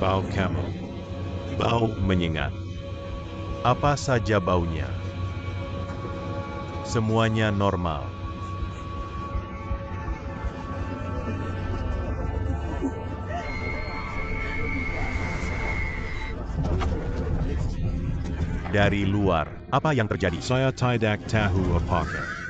Bau camel. Bau menyengat. Apa saja baunya? Semuanya normal. Dari luar, apa yang terjadi? Saya tidak tahu apakah.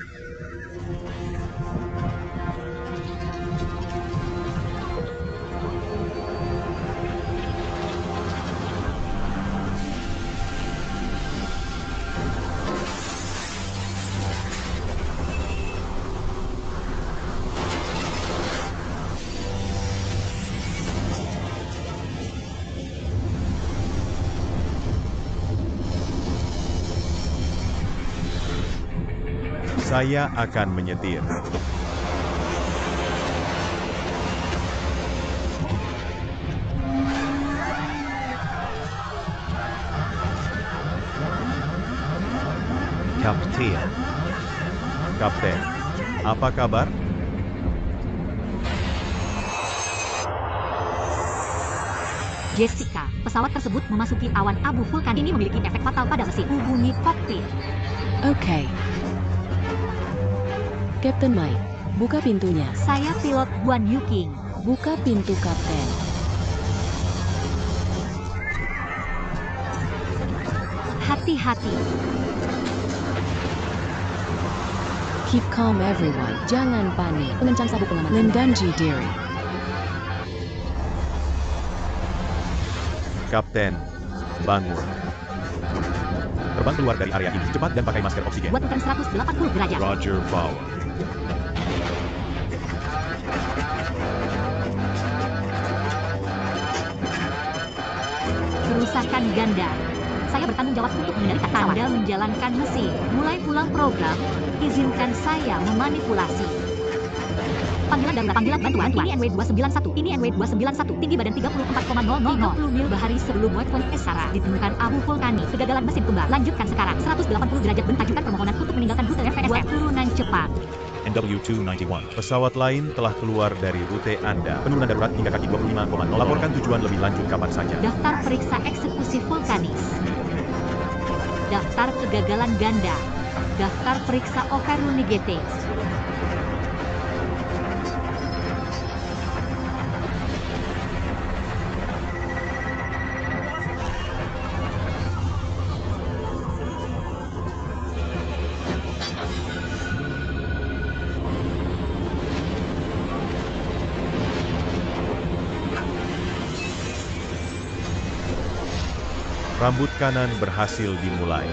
Saya akan menyetir. Kapten, apa kabar? Jessica, pesawat tersebut memasuki awan abu vulkan. Ini memiliki efek fatal pada mesin. Hubungi kokpit. Oke. Captain Mike, buka pintunya. Saya pilot Guan Yuking. Buka pintu, Kapten. Hati-hati. Keep calm everyone. Jangan panik. Pengencang sabuk pengaman. Lendanji diri. Kapten, bangun. Terbang keluar dari area ini, cepat dan pakai masker oksigen. Buat tekan 180 derajat. Roger, power. Kerusakan ganda. Saya bertanggung jawab untuk mengendalikan pesawat. Anda menjalankan mesin. Mulai pulang program. Izinkan saya memanipulasi. Panggilan darurat, panggilan bantuan. Ini NW291. Ini NW291. Tinggi badan 34,000. 30 mil bahari sebelum White Esara. Ditemukan abu vulkanik. Kegagalan mesin kembar. Lanjutkan sekarang. 180 derajat. Ajukan permohonan untuk meninggalkan rute FSM. Buat turunan cepat. NW291. Pesawat lain telah keluar dari rute Anda. Penurunan darurat hingga kaki 25,0. Laporkan tujuan lebih lanjut kapan saja. Daftar periksa eksekusi vulkanis. Daftar kegagalan ganda. Daftar periksa Overrunigate. Rambut kanan berhasil dimulai.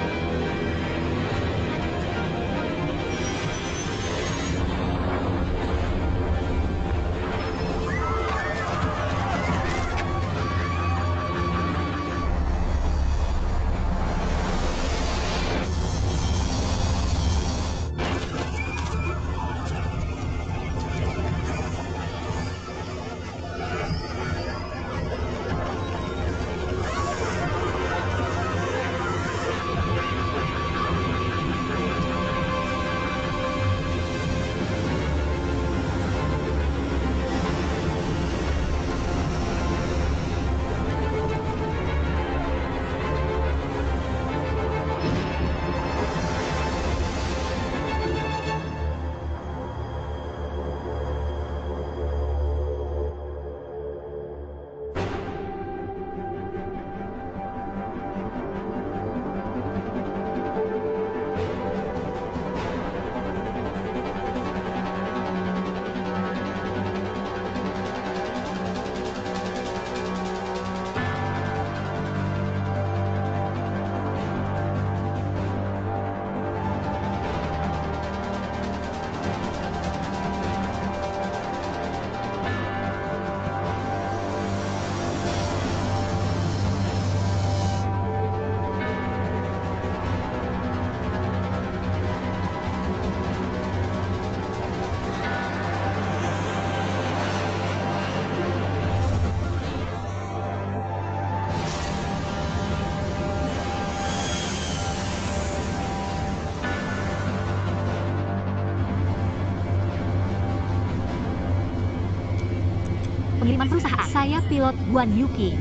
Pengiriman perusahaan. Saya pilot Guan Yuking.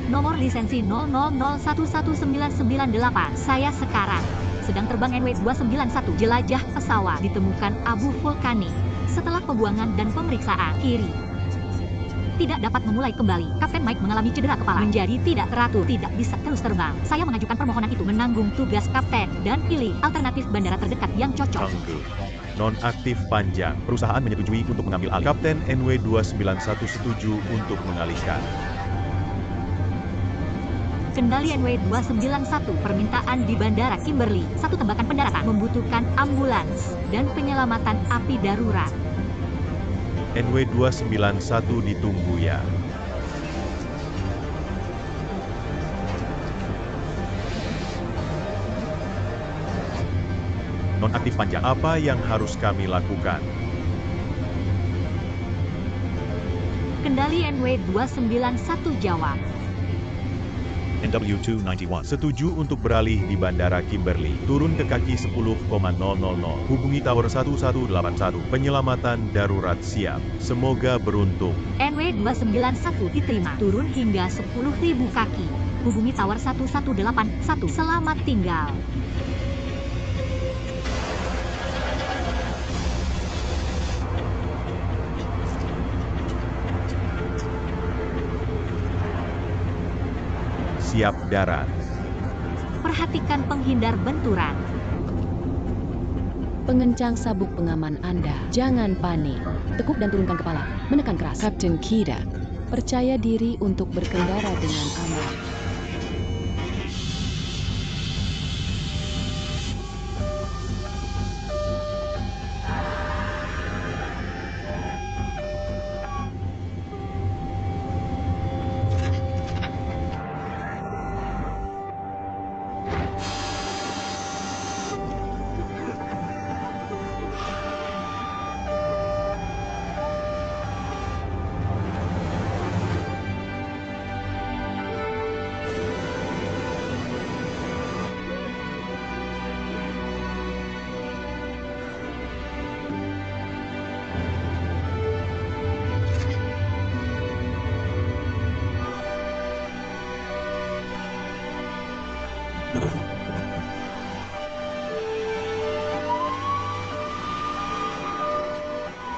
Nomor lisensi 00011998. Saya sekarang sedang terbang NW291. Jelajah pesawat ditemukan abu vulkanik. Setelah pembuangan dan pemeriksaan, kiri tidak dapat memulai kembali. Kapten Mike mengalami cedera kepala, menjadi tidak teratur, tidak bisa terus terbang. Saya mengajukan permohonan itu menanggung tugas kapten dan pilih alternatif bandara terdekat yang cocok. Tangguh. Nonaktif panjang. Perusahaan menyetujui untuk mengambil alih. Kapten NW291 setuju untuk mengalihkan. Kendali NW291, permintaan di Bandara Kimberley. Satu tembakan pendaratan membutuhkan ambulans dan penyelamatan api darurat. NW291 ditunggu ya. Nonaktif panjang. Apa yang harus kami lakukan? Kendali NW291 jawab. NW291 setuju untuk beralih di Bandara Kimberley. Turun ke kaki 10,000. Hubungi Tower 1181. Penyelamatan darurat siap. Semoga beruntung. NW291 diterima. Turun hingga 10.000 kaki. Hubungi Tower 1181. Selamat tinggal. Siap darat. Perhatikan penghindar benturan. Pengencang sabuk pengaman Anda. Jangan panik. Tekuk dan turunkan kepala. Menekan keras. Kapten Kida. Percaya diri untuk berkendara dengan aman.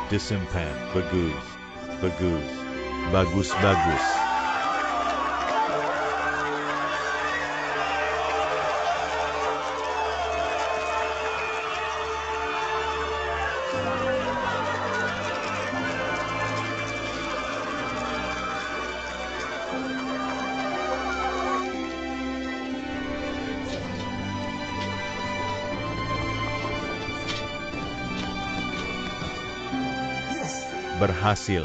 Disimpan. Bagus. Bagus. Bagus-bagus. Berhasil.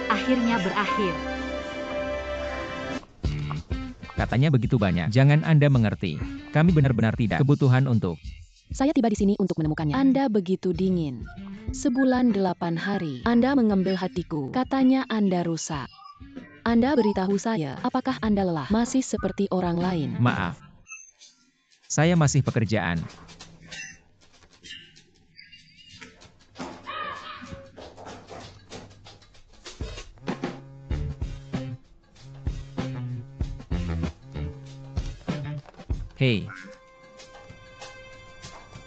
Akhirnya berakhir. Katanya begitu banyak. Jangan Anda mengerti. Kami benar-benar tidak kebutuhan untuk. Saya tiba di sini untuk menemukannya. Anda begitu dingin. Sebulan 8 hari. Anda mengambil hatiku. Katanya Anda rusak. Anda beritahu saya, apakah Anda lelah? Masih seperti orang lain. Maaf. Saya masih pekerjaan. Hei.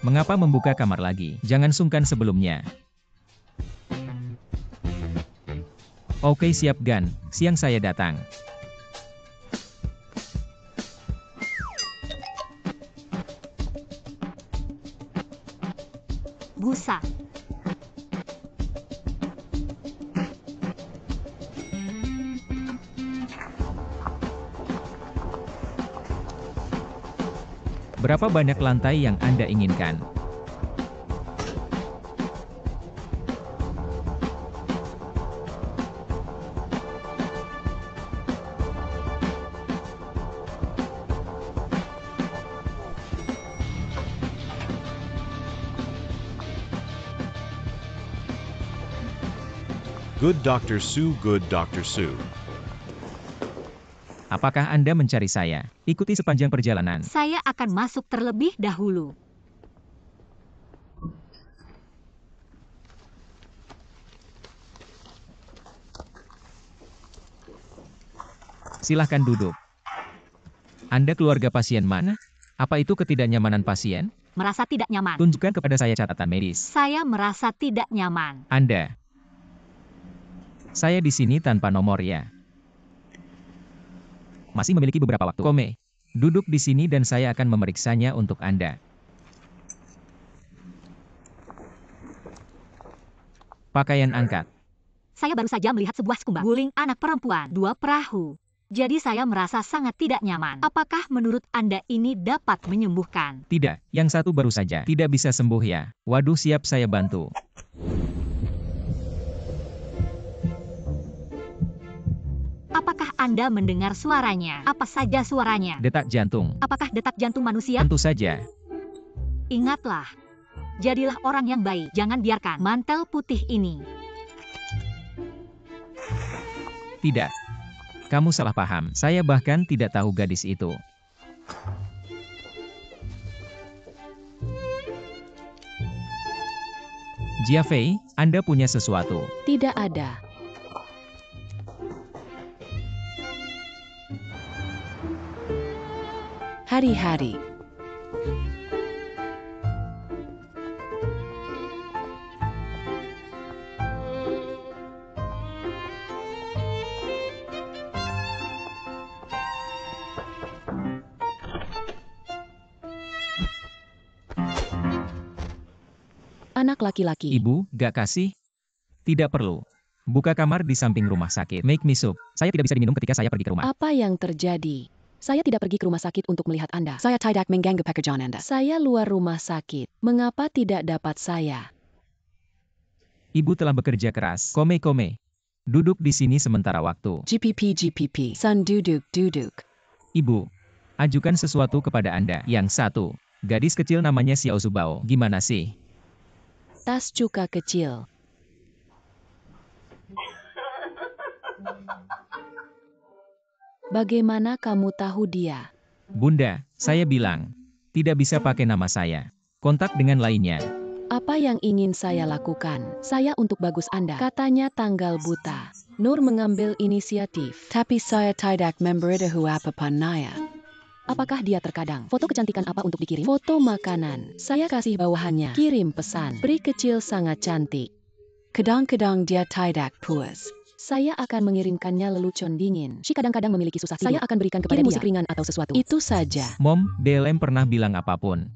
Mengapa membuka kamar lagi? Jangan sungkan sebelumnya. Oke, siap Gan. Siang saya datang. Busa. Berapa banyak lantai yang Anda inginkan? Good Dr. Su, good Dr. Su. Apakah Anda mencari saya? Ikuti sepanjang perjalanan. Saya akan masuk terlebih dahulu. Silahkan duduk. Anda keluarga pasien mana? Apa itu ketidaknyamanan pasien? Merasa tidak nyaman. Tunjukkan kepada saya catatan medis. Saya merasa tidak nyaman. Anda. Saya di sini tanpa nomor ya. Masih memiliki beberapa waktu. Kome, duduk di sini dan saya akan memeriksanya untuk Anda. Pakaian angkat. Saya baru saja melihat sebuah scuba guling anak perempuan, 2 perahu. Jadi saya merasa sangat tidak nyaman. Apakah menurut Anda ini dapat menyembuhkan? Tidak, yang satu baru saja. Tidak bisa sembuh ya. Waduh, siap saya bantu. Apakah Anda mendengar suaranya? Apa saja suaranya? Detak jantung. Apakah detak jantung manusia? Tentu saja. Ingatlah, jadilah orang yang baik. Jangan biarkan mantel putih ini. Tidak. Kamu salah paham. Saya bahkan tidak tahu gadis itu. Jiafei, Anda punya sesuatu. Tidak ada. Hari-hari. Anak laki-laki. Ibu, gak kasih? Tidak perlu. Buka kamar di samping rumah sakit. Make me soup. Saya tidak bisa diminum ketika saya pergi ke rumah. Apa yang terjadi? Saya tidak pergi ke rumah sakit untuk melihat Anda. Saya tidak mengganggu pekerjaan Anda. Saya luar rumah sakit. Mengapa tidak dapat saya? Ibu telah bekerja keras. Kome. Duduk di sini sementara waktu. GPP. San duduk. Ibu, ajukan sesuatu kepada Anda. Yang satu, gadis kecil namanya Xiao Zubao. Gimana sih? Tas cuka kecil. Bagaimana kamu tahu dia? Bunda, saya bilang, tidak bisa pakai nama saya. Kontak dengan lainnya. Apa yang ingin saya lakukan? Saya untuk bagus Anda. Katanya tanggal buta. Nur mengambil inisiatif. Tapi saya tidak memberitahu apa-apa Naya. Apakah dia terkadang? Foto kecantikan apa untuk dikirim? Foto makanan. Saya kasih bawahannya. Kirim pesan. Peri kecil sangat cantik. Kadang-kadang dia tidak puas. Saya akan mengirimkannya lelucon dingin. Si kadang-kadang memiliki susah tidur. Saya akan berikan kepada dia musik ringan atau sesuatu. Itu saja. Mom, BLM pernah bilang apapun.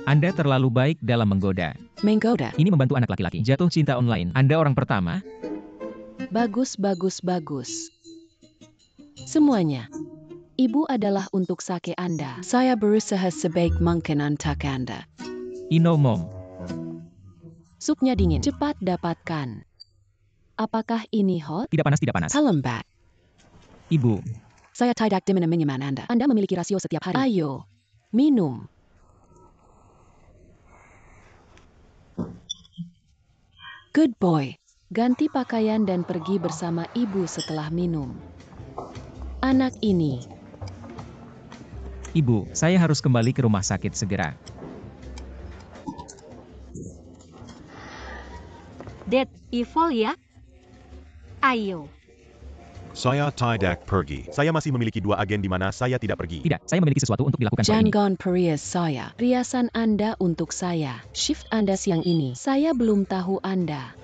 Anda terlalu baik dalam menggoda. Menggoda. Ini membantu anak laki-laki. Jatuh cinta online. Anda orang pertama? Bagus. Semuanya. Ibu adalah untuk sake Anda. Saya berusaha sebaik mungkin untuk Anda. Ino Mom. Supnya dingin. Cepat dapatkan. Apakah ini hot? Tidak panas. Salam Mbak. Ibu. Saya tidak dimana-mana Anda. Anda memiliki rasio setiap hari. Ayo, minum. Good boy. Ganti pakaian dan pergi bersama ibu setelah minum. Anak ini. Ibu, saya harus kembali ke rumah sakit segera. Dad, evil ya? Ayo. Saya tidak pergi. Saya masih memiliki 2 agen di mana saya tidak pergi. Tidak, saya memiliki sesuatu untuk dilakukan sore ini. Jangan perias saya. Riasan Anda untuk saya. Shift Anda siang ini. Saya belum tahu Anda.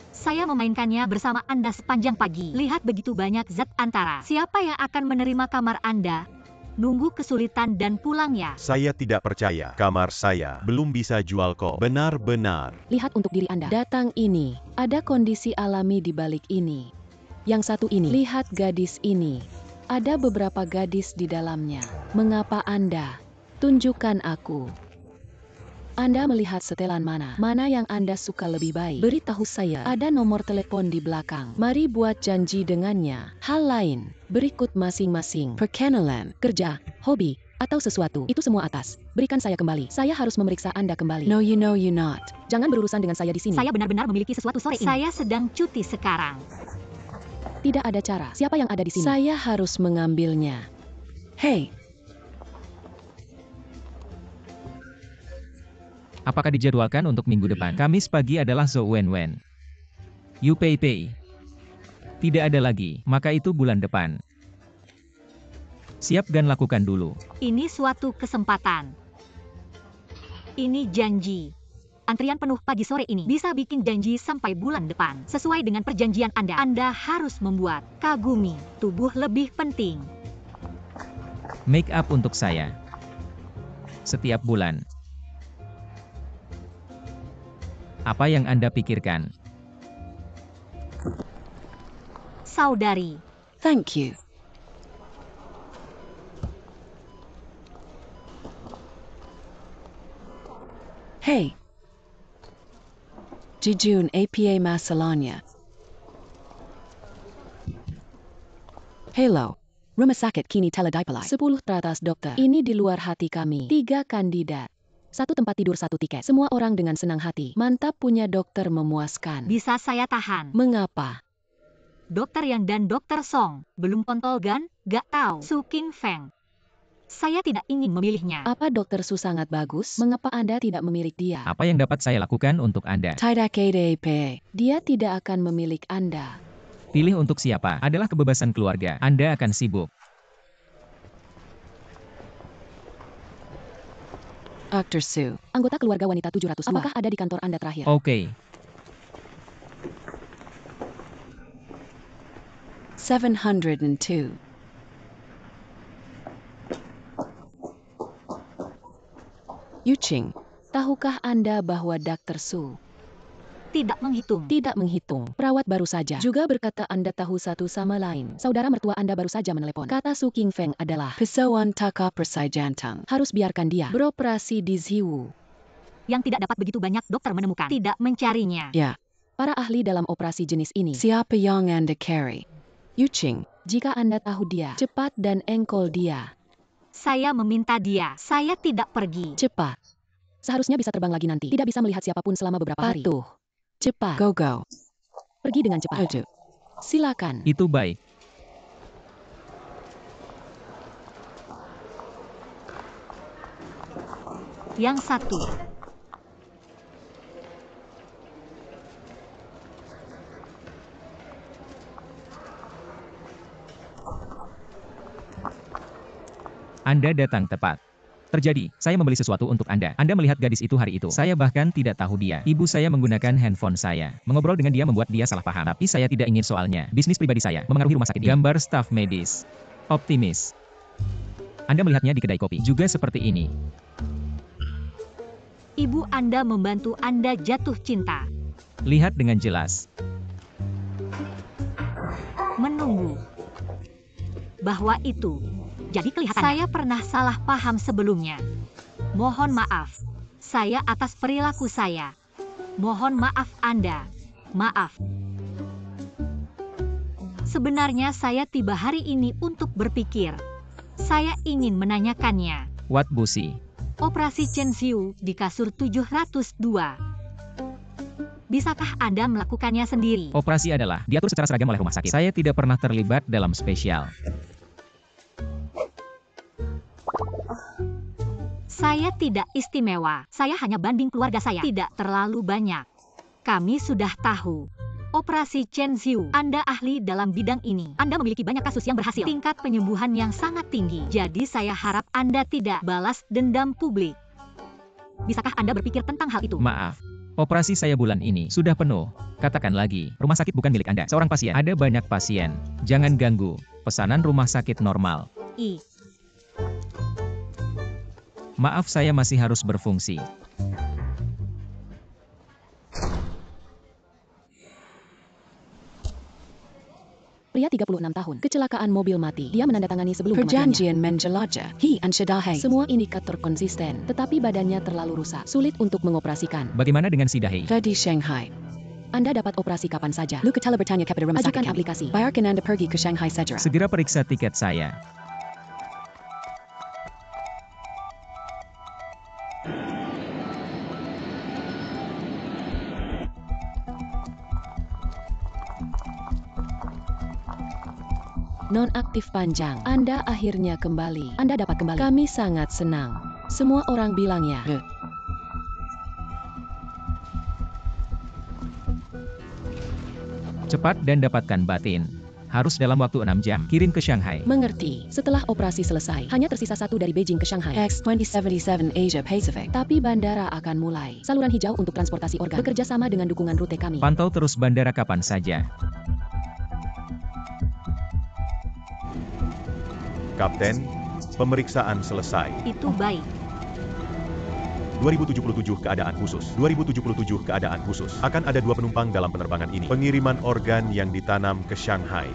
Saya memainkannya bersama Anda sepanjang pagi. Lihat begitu banyak zat antara. Siapa yang akan menerima kamar Anda? Nunggu kesulitan dan pulang ya. Saya tidak percaya. Kamar saya belum bisa jual kok. Benar-benar. Lihat untuk diri Anda. Datang ini. Ada kondisi alami di balik ini. Yang satu ini. Lihat gadis ini. Ada beberapa gadis di dalamnya. Mengapa Anda? Tunjukkan aku. Anda melihat setelan mana? Mana yang Anda suka lebih baik? Beritahu saya. Ada nomor telepon di belakang. Mari buat janji dengannya. Hal lain berikut masing-masing. Perkenalan, kerja, hobi, atau sesuatu. Itu semua atas. Berikan saya kembali. Saya harus memeriksa Anda kembali. No, you know you not. Jangan berurusan dengan saya di sini. Saya benar-benar memiliki sesuatu sore ini. Saya sedang cuti sekarang. Tidak ada cara. Siapa yang ada di sini? Saya harus mengambilnya. Hey. Apakah dijadwalkan untuk minggu depan? Kamis pagi adalah Zhou Wenwen. Yu Pei Pei. Tidak ada lagi, maka itu bulan depan. Siap dan lakukan dulu. Ini suatu kesempatan. Ini janji. Antrian penuh pagi sore ini. Bisa bikin janji sampai bulan depan. Sesuai dengan perjanjian Anda. Anda harus membuat kagumi tubuh lebih penting. Make up untuk saya. Setiap bulan. Apa yang Anda pikirkan? Saudari. Thank you. Hey. Jijun APA masalahnya. Hello. Rumah sakit kini teledipalai. 10 teratas dokter. Ini di luar hati kami. 3 kandidat. 1 tempat tidur 1 tiket. Semua orang dengan senang hati. Mantap punya dokter memuaskan. Bisa saya tahan. Mengapa? Dokter Yang dan Dokter Song. Belum kontol gan? Gak tahu. Su King Feng. Saya tidak ingin memilihnya. Apa dokter Su sangat bagus? Mengapa Anda tidak memilih dia? Apa yang dapat saya lakukan untuk Anda? Tidak KDP. Dia tidak akan memilih Anda. Pilih untuk siapa? Adalah kebebasan keluarga. Anda akan sibuk. Dr. Su, anggota keluarga wanita 702. Apakah ada di kantor Anda terakhir? Oke. 702. Yuching, tahukah Anda bahwa Dr. Su Tidak menghitung. tidak menghitung? Perawat baru saja juga berkata Anda tahu satu sama lain. Saudara mertua Anda baru saja menelepon. Kata Su King Feng adalah Pesawat taka persai jantung. Harus biarkan dia beroperasi di Ziwu. Yang tidak dapat begitu banyak dokter menemukan. Tidak mencarinya. Ya, para ahli dalam operasi jenis ini. Siapa yang Anda carry? Yuching, jika Anda tahu dia, cepat dan engkol dia. Saya meminta dia. Saya tidak pergi. Cepat. Seharusnya bisa terbang lagi nanti. Tidak bisa melihat siapapun selama beberapa hari. Patuh. Cepat. Go go. Pergi dengan cepat. Patuh. Silakan. Itu baik. Yang satu. Anda datang tepat. Terjadi, saya membeli sesuatu untuk Anda. Anda melihat gadis itu hari itu. Saya bahkan tidak tahu dia. Ibu saya menggunakan handphone saya. Mengobrol dengan dia membuat dia salah paham. Tapi saya tidak ingin soalnya. Bisnis pribadi saya memengaruhi rumah sakit ini. Gambar staf medis. Optimis. Anda melihatnya di kedai kopi. Juga seperti ini. Ibu Anda membantu Anda jatuh cinta. Lihat dengan jelas. Menunggu. Bahwa itu. Jadi kelihatan saya pernah salah paham sebelumnya. Mohon maaf. Saya atas perilaku saya. Mohon maaf Anda. Maaf. Sebenarnya saya tiba hari ini untuk berpikir. Saya ingin menanyakannya. What Busi? Operasi Chen Xiu di kasur 702. Bisakah Anda melakukannya sendiri? Operasi adalah diatur secara seragam oleh rumah sakit. Saya tidak pernah terlibat dalam spesial. Saya tidak istimewa. Saya hanya banding keluarga saya. Tidak terlalu banyak. Kami sudah tahu. Operasi Chen Xiu. Anda ahli dalam bidang ini. Anda memiliki banyak kasus yang berhasil. Tingkat penyembuhan yang sangat tinggi. Jadi saya harap Anda tidak balas dendam publik. Bisakah Anda berpikir tentang hal itu? Maaf. Operasi saya bulan ini sudah penuh. Katakan lagi, rumah sakit bukan milik Anda. Seorang pasien. Ada banyak pasien. Jangan ganggu. Pesanan rumah sakit normal. Maaf, saya masih harus berfungsi. Pria 36 tahun. Kecelakaan mobil mati. Dia menandatangani sebelum kematiannya. Perjanjian menjelajah. He and Shadahe. Semua indikator konsisten, tetapi badannya terlalu rusak. Sulit untuk mengoperasikan. Bagaimana dengan si Dahe? Tadi Shanghai. Anda dapat operasi kapan saja. Lukatala bertanya kepada rumah sakit. Ajukan aplikasi. Bayarkan Anda pergi ke Shanghai segera. Segera periksa tiket saya. Nonaktif panjang. Anda akhirnya kembali. Anda dapat kembali. Kami sangat senang. Semua orang bilangnya. Cepat dan dapatkan batin. Harus dalam waktu 6 jam. Kirim ke Shanghai. Mengerti. Setelah operasi selesai, hanya tersisa satu dari Beijing ke Shanghai. X-2077 Asia Pacific. Tapi bandara akan mulai. Saluran hijau untuk transportasi organ. Bekerja sama dengan dukungan rute kami. Pantau terus bandara kapan saja. Kapten, pemeriksaan selesai. Itu baik. 2077 keadaan khusus. 2077 keadaan khusus. Akan ada 2 penumpang dalam penerbangan ini. Pengiriman organ yang ditanam ke Shanghai.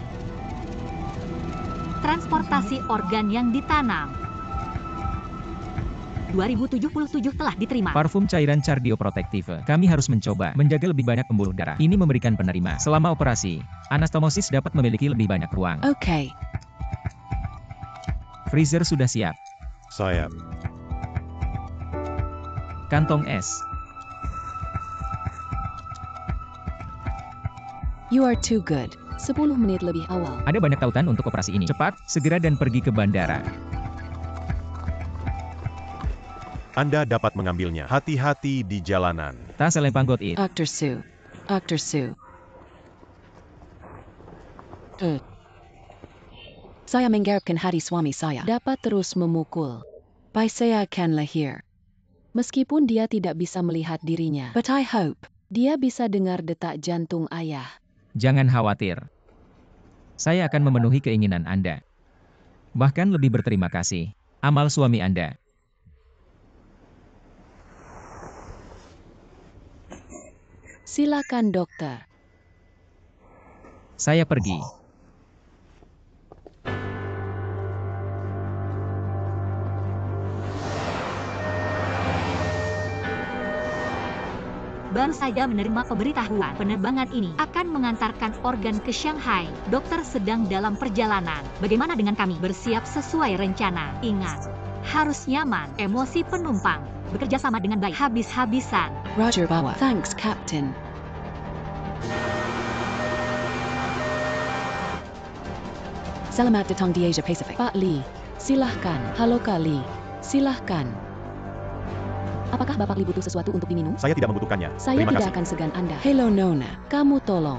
Transportasi organ yang ditanam. 2077 telah diterima. Parfum cairan cardioprotektif. Kami harus mencoba menjaga lebih banyak pembuluh darah. Ini memberikan penerima. Selama operasi, anastomosis dapat memiliki lebih banyak ruang. Oke. Freezer sudah siap. Sayap. Kantong es. You are too good. 10 menit lebih awal. Ada banyak tautan untuk operasi ini. Cepat, segera dan pergi ke bandara. Anda dapat mengambilnya. Hati-hati di jalanan. Tas selempang it. Dr. Su. Dr. Su. Saya mengharapkan hari suami saya dapat terus memukul. Bayi saya akan lahir. Meskipun dia tidak bisa melihat dirinya. But I hope dia bisa dengar detak jantung ayah. Jangan khawatir. Saya akan memenuhi keinginan Anda. Bahkan lebih berterima kasih. Amal suami Anda. Silakan dokter. Saya pergi. Baru saja menerima pemberitahuan penerbangan ini akan mengantarkan organ ke Shanghai. Dokter sedang dalam perjalanan. Bagaimana dengan kami? Bersiap sesuai rencana. Ingat, harus nyaman. Emosi penumpang. Bekerja sama dengan baik. Habis-habisan. Roger bawa. Thanks, Captain. Selamat datang di Asia Pacific. Pak Lee, silahkan. Halo Kak Lee, silahkan. Apakah Bapak Lee butuh sesuatu untuk diminum? Saya tidak membutuhkannya. Saya Terima tidak kasih. akan segan Anda. Hello Nona, kamu tolong.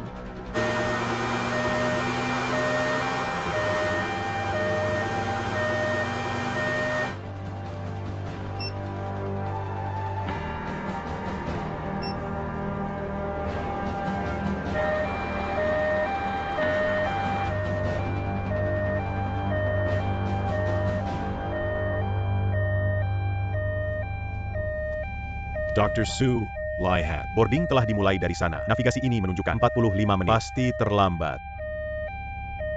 Dr. Su, Lihat. Boarding telah dimulai dari sana. Navigasi ini menunjukkan 45 menit. Pasti terlambat.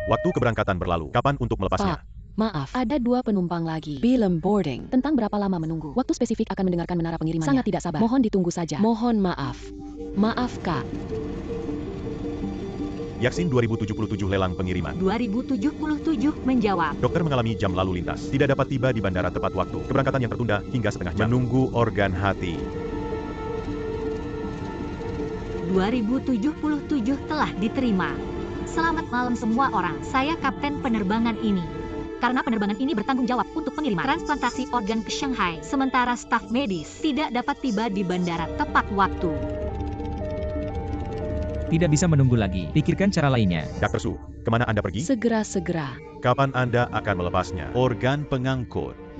Waktu keberangkatan berlalu. Kapan untuk melepasnya? Pak, maaf, ada 2 penumpang lagi. Belum boarding. Tentang berapa lama menunggu? Waktu spesifik akan mendengarkan menara pengirimannya. Sangat tidak sabar. Mohon ditunggu saja. Mohon maaf. Maaf, Kak. Yaksin 2077 lelang pengiriman. 2077 menjawab. Dokter mengalami jam lalu lintas. Tidak dapat tiba di bandara tepat waktu. Keberangkatan yang tertunda hingga setengah jam. Menunggu organ hati. 2077 telah diterima. Selamat malam semua orang. Saya kapten penerbangan ini. Karena penerbangan ini bertanggung jawab untuk pengiriman transplantasi organ ke Shanghai. Sementara staf medis tidak dapat tiba di bandara tepat waktu. Tidak bisa menunggu lagi. Pikirkan cara lainnya. Dr. Su, kemana Anda pergi? Segera-segera. Kapan Anda akan melepasnya? Organ pengangkut.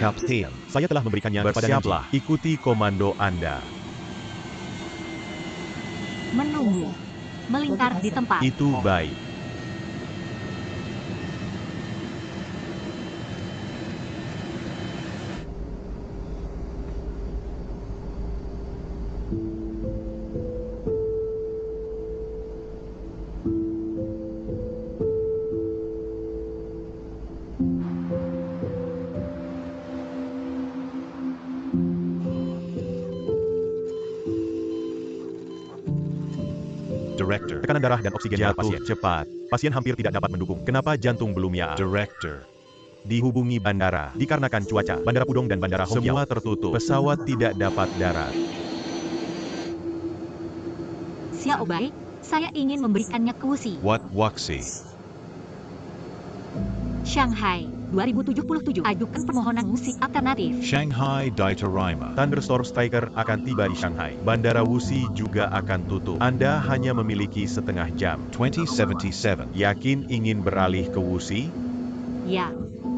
Kapten. Saya telah memberikannya kepada Najib. Bersiaplah, ikuti komando Anda. Menunggu. Melingkar di tempat. Itu baik. Director. Tekanan darah dan oksigen pada pasien. Cepat. Pasien hampir tidak dapat mendukung. Kenapa jantung belum ya? Director. Dihubungi bandara. Dikarenakan cuaca, Bandara Pudong dan Bandara Hongqiao semua tertutup. Pesawat tidak dapat darat. Xiao Bai, saya ingin memberikannya ke Wuxi. What Wuxi? Shanghai, 2077. Ajukan permohonan musik alternatif. Shanghai Diterima. Thunderstorm Striker akan tiba di Shanghai. Bandara Wuxi juga akan tutup. Anda hanya memiliki setengah jam. 2077. Yakin ingin beralih ke Wuxi? Ya,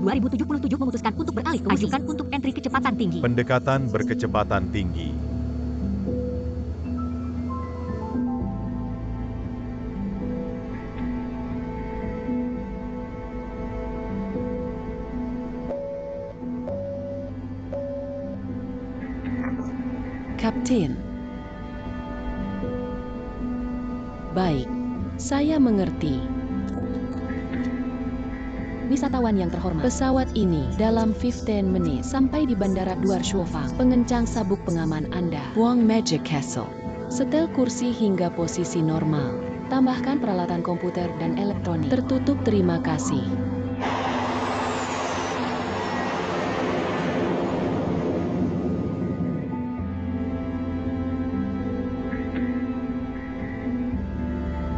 2077 memutuskan untuk beralih ke Wuxi. Ajukan untuk entry kecepatan tinggi. Pendekatan berkecepatan tinggi. Kapten. Baik, saya mengerti. Wisatawan yang terhormat, pesawat ini dalam 15 menit sampai di Bandara Duarshuofang. Pengencang sabuk pengaman Anda, Wong Magic Castle. Setel kursi hingga posisi normal. Tambahkan peralatan komputer dan elektronik. Tertutup, terima kasih.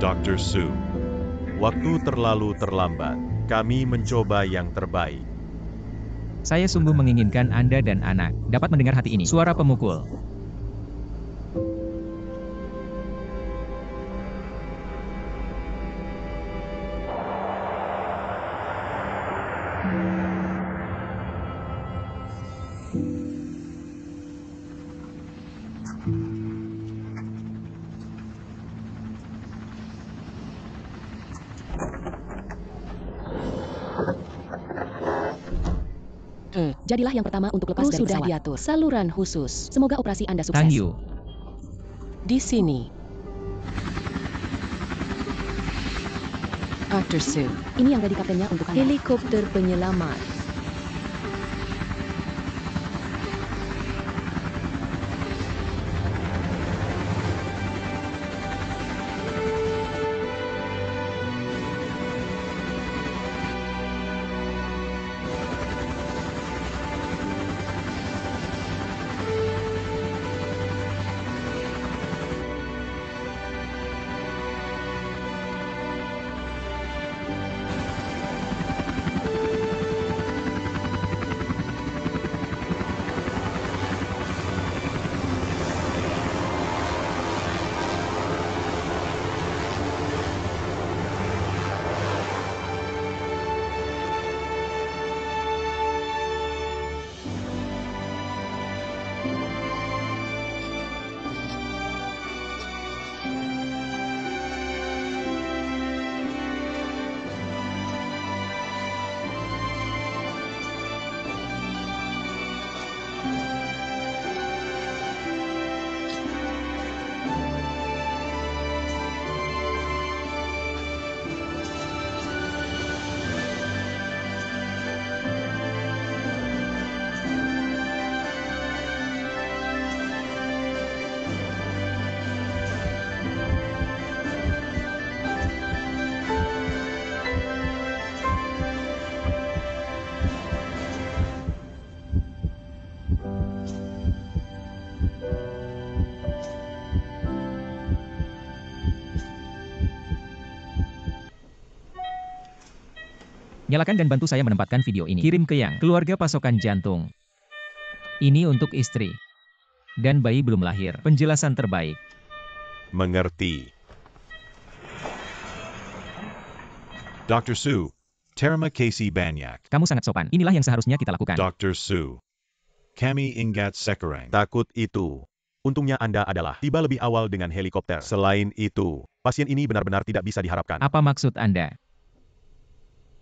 Dr. Su. Waktu terlalu terlambat. Kami mencoba yang terbaik. Saya sungguh menginginkan Anda dan anak dapat mendengar hati ini. Suara pemukul. Jadilah yang pertama untuk lepas dari sudah pesawat. Diatur. Saluran khusus. Semoga operasi Anda sukses. Tang Yu. Di sini. Dr. Su. Ini yang jadi kaptennya untuk Anda. Helikopter penyelamat. Nyalakan dan bantu saya menempatkan video ini. Kirim ke yang keluarga pasokan jantung. Ini untuk istri. Dan bayi belum lahir. Penjelasan terbaik. Mengerti. Dr. Su. Terima kasih banyak. Kamu sangat sopan. Inilah yang seharusnya kita lakukan. Dr. Su. Kami ingat sekarang. Takut itu. Untungnya Anda adalah tiba lebih awal dengan helikopter. Selain itu, pasien ini benar-benar tidak bisa diharapkan. Apa maksud Anda?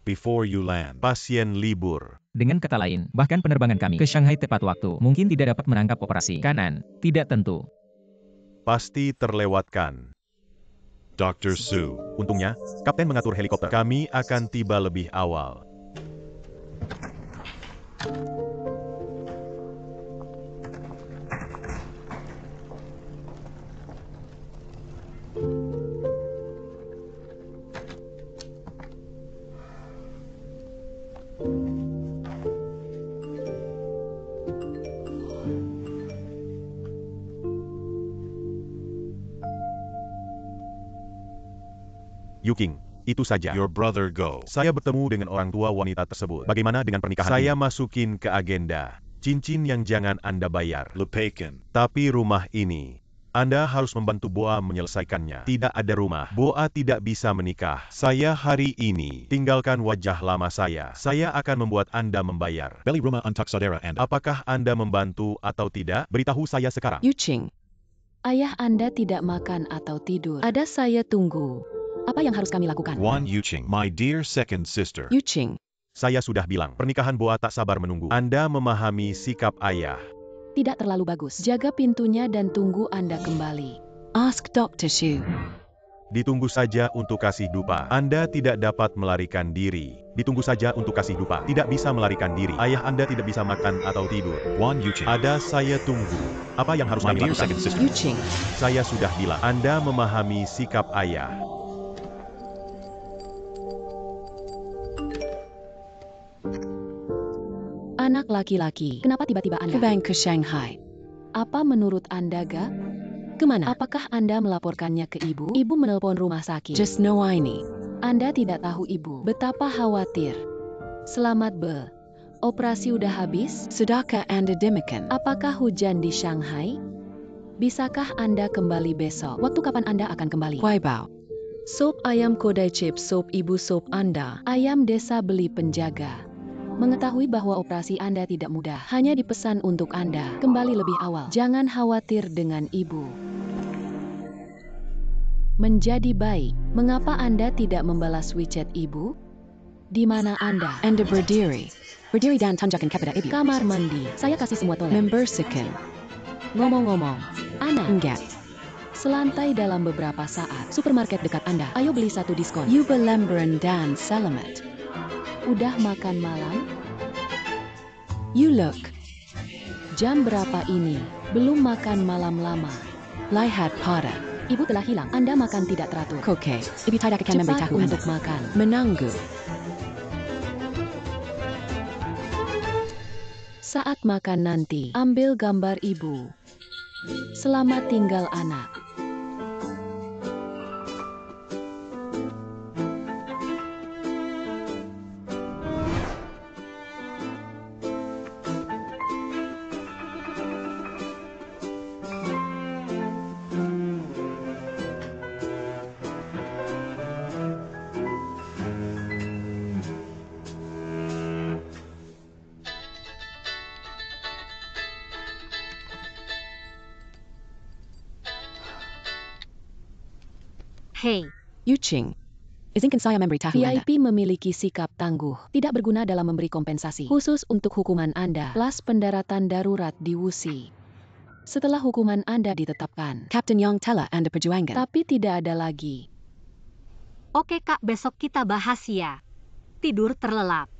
Before you land. Pasien libur. Dengan kata lain, bahkan penerbangan kami ke Shanghai tepat waktu mungkin tidak dapat menangkap operasi. Kanan, tidak tentu. Pasti terlewatkan. Dr. Su. Untungnya, kapten mengatur helikopter. Kami akan tiba lebih awal. Yuking, itu saja. Your brother go. Saya bertemu dengan orang tua wanita tersebut. Bagaimana dengan pernikahan Saya masukin ke agenda. Cincin yang jangan Anda bayar. Lepakan. Tapi rumah ini, Anda harus membantu Boa menyelesaikannya. Tidak ada rumah. Boa tidak bisa menikah. Saya hari ini tinggalkan wajah lama saya. Saya akan membuat Anda membayar. Beli rumah untuk saudara Anda. Apakah Anda membantu atau tidak? Beritahu saya sekarang. Yuching, ayah Anda tidak makan atau tidur. Ada saya tunggu. Apa yang harus kami lakukan? Wan Yuching. My dear second sister. Yuching, Saya sudah bilang, pernikahan Boa tak sabar menunggu. Anda memahami sikap ayah. tidak terlalu bagus. Jaga pintunya dan tunggu Anda kembali. Ask Dr. Xu. Ditunggu saja untuk kasih dupa. Anda tidak dapat melarikan diri. Ditunggu saja untuk kasih dupa. Tidak bisa melarikan diri. Ayah Anda tidak bisa makan atau tidur. Wan Yuching. Ada saya tunggu. Apa yang harus My kami dear lakukan? second sister. Yuching, Saya sudah bilang. Anda memahami sikap ayah. anak laki-laki. Kenapa tiba-tiba Anda ke Shanghai? Apa menurut Anda, Ga? Kemana? Apakah Anda melaporkannya ke ibu? Ibu menelpon rumah sakit. Just know ini. Anda tidak tahu ibu. Betapa khawatir. Selamat operasi udah habis? Sudahkah Anda demikian? Apakah hujan di Shanghai? Bisakah Anda kembali besok? Waktu kapan Anda akan kembali? Waibao. Sop ayam kodai chip sop ibu sop Anda. Ayam desa beli penjaga. Mengetahui bahwa operasi Anda tidak mudah, hanya dipesan untuk Anda. Kembali lebih awal. Jangan khawatir dengan ibu. Menjadi baik. Mengapa Anda tidak membalas WeChat ibu? Di mana Anda? Anda berdiri. Berdiri dan tanjakan kepada ibu. Kamar mandi. Saya kasih semua toilet. Membersihkan. Ngomong-ngomong. Ana. Enggak. Selantai dalam beberapa saat. Supermarket dekat Anda. Ayo beli satu diskon. Yuba lembaran dan selamat. Udah makan malam? You look. Jam berapa ini? Belum makan malam lama. Lihat pada. Ibu telah hilang. Anda makan tidak teratur. Oke. Ibu tidak akan memberitahu Anda. Untuk makan. Menanggu. Saat makan nanti, ambil gambar ibu. Selamat tinggal anak. Hei, Yuching. Izinkan saya memberitahu Anda. VIP memiliki sikap tangguh, tidak berguna dalam memberi kompensasi. Khusus untuk hukuman Anda, kelas pendaratan darurat di Wuxi. Setelah hukuman Anda ditetapkan, Kapten Yang telah Anda perjuangkan. Tapi tidak ada lagi. oke Kak, besok kita bahas ya. Tidur terlelap.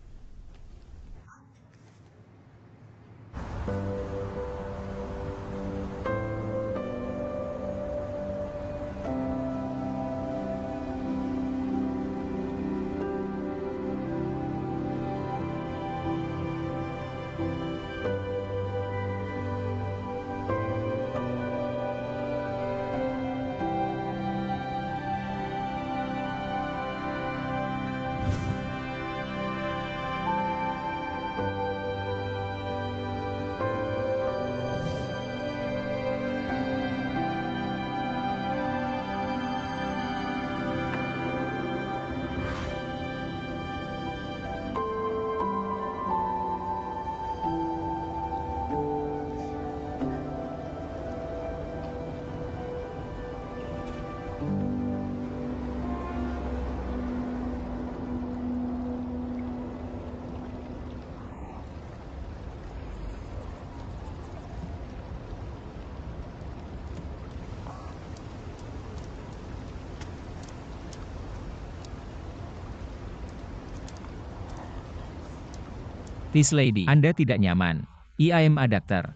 This lady, Anda tidak nyaman. I am a doctor.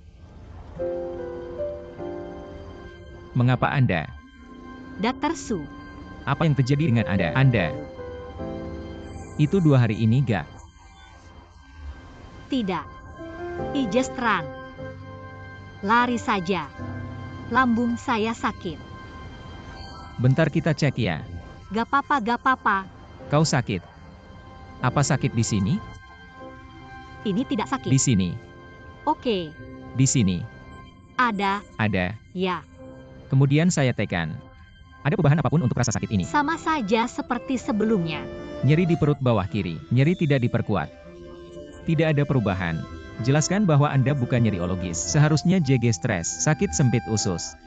Mengapa Anda? Dr. Su. Apa yang terjadi dengan Anda? Anda. Itu 2 hari ini gak? Tidak. I just run. Lari saja. Lambung saya sakit. Bentar kita cek ya. Gak apa-apa. Kau sakit? Apa sakit di sini? Ini tidak sakit. Di sini. Oke. Di sini. Ada. Ya. Kemudian saya tekan. Ada perubahan apapun untuk rasa sakit ini? Sama saja seperti sebelumnya. Nyeri di perut bawah kiri. Nyeri tidak diperkuat. Tidak ada perubahan. Jelaskan bahwa Anda bukan nyeriologis. Seharusnya JG stres, sakit sempit usus.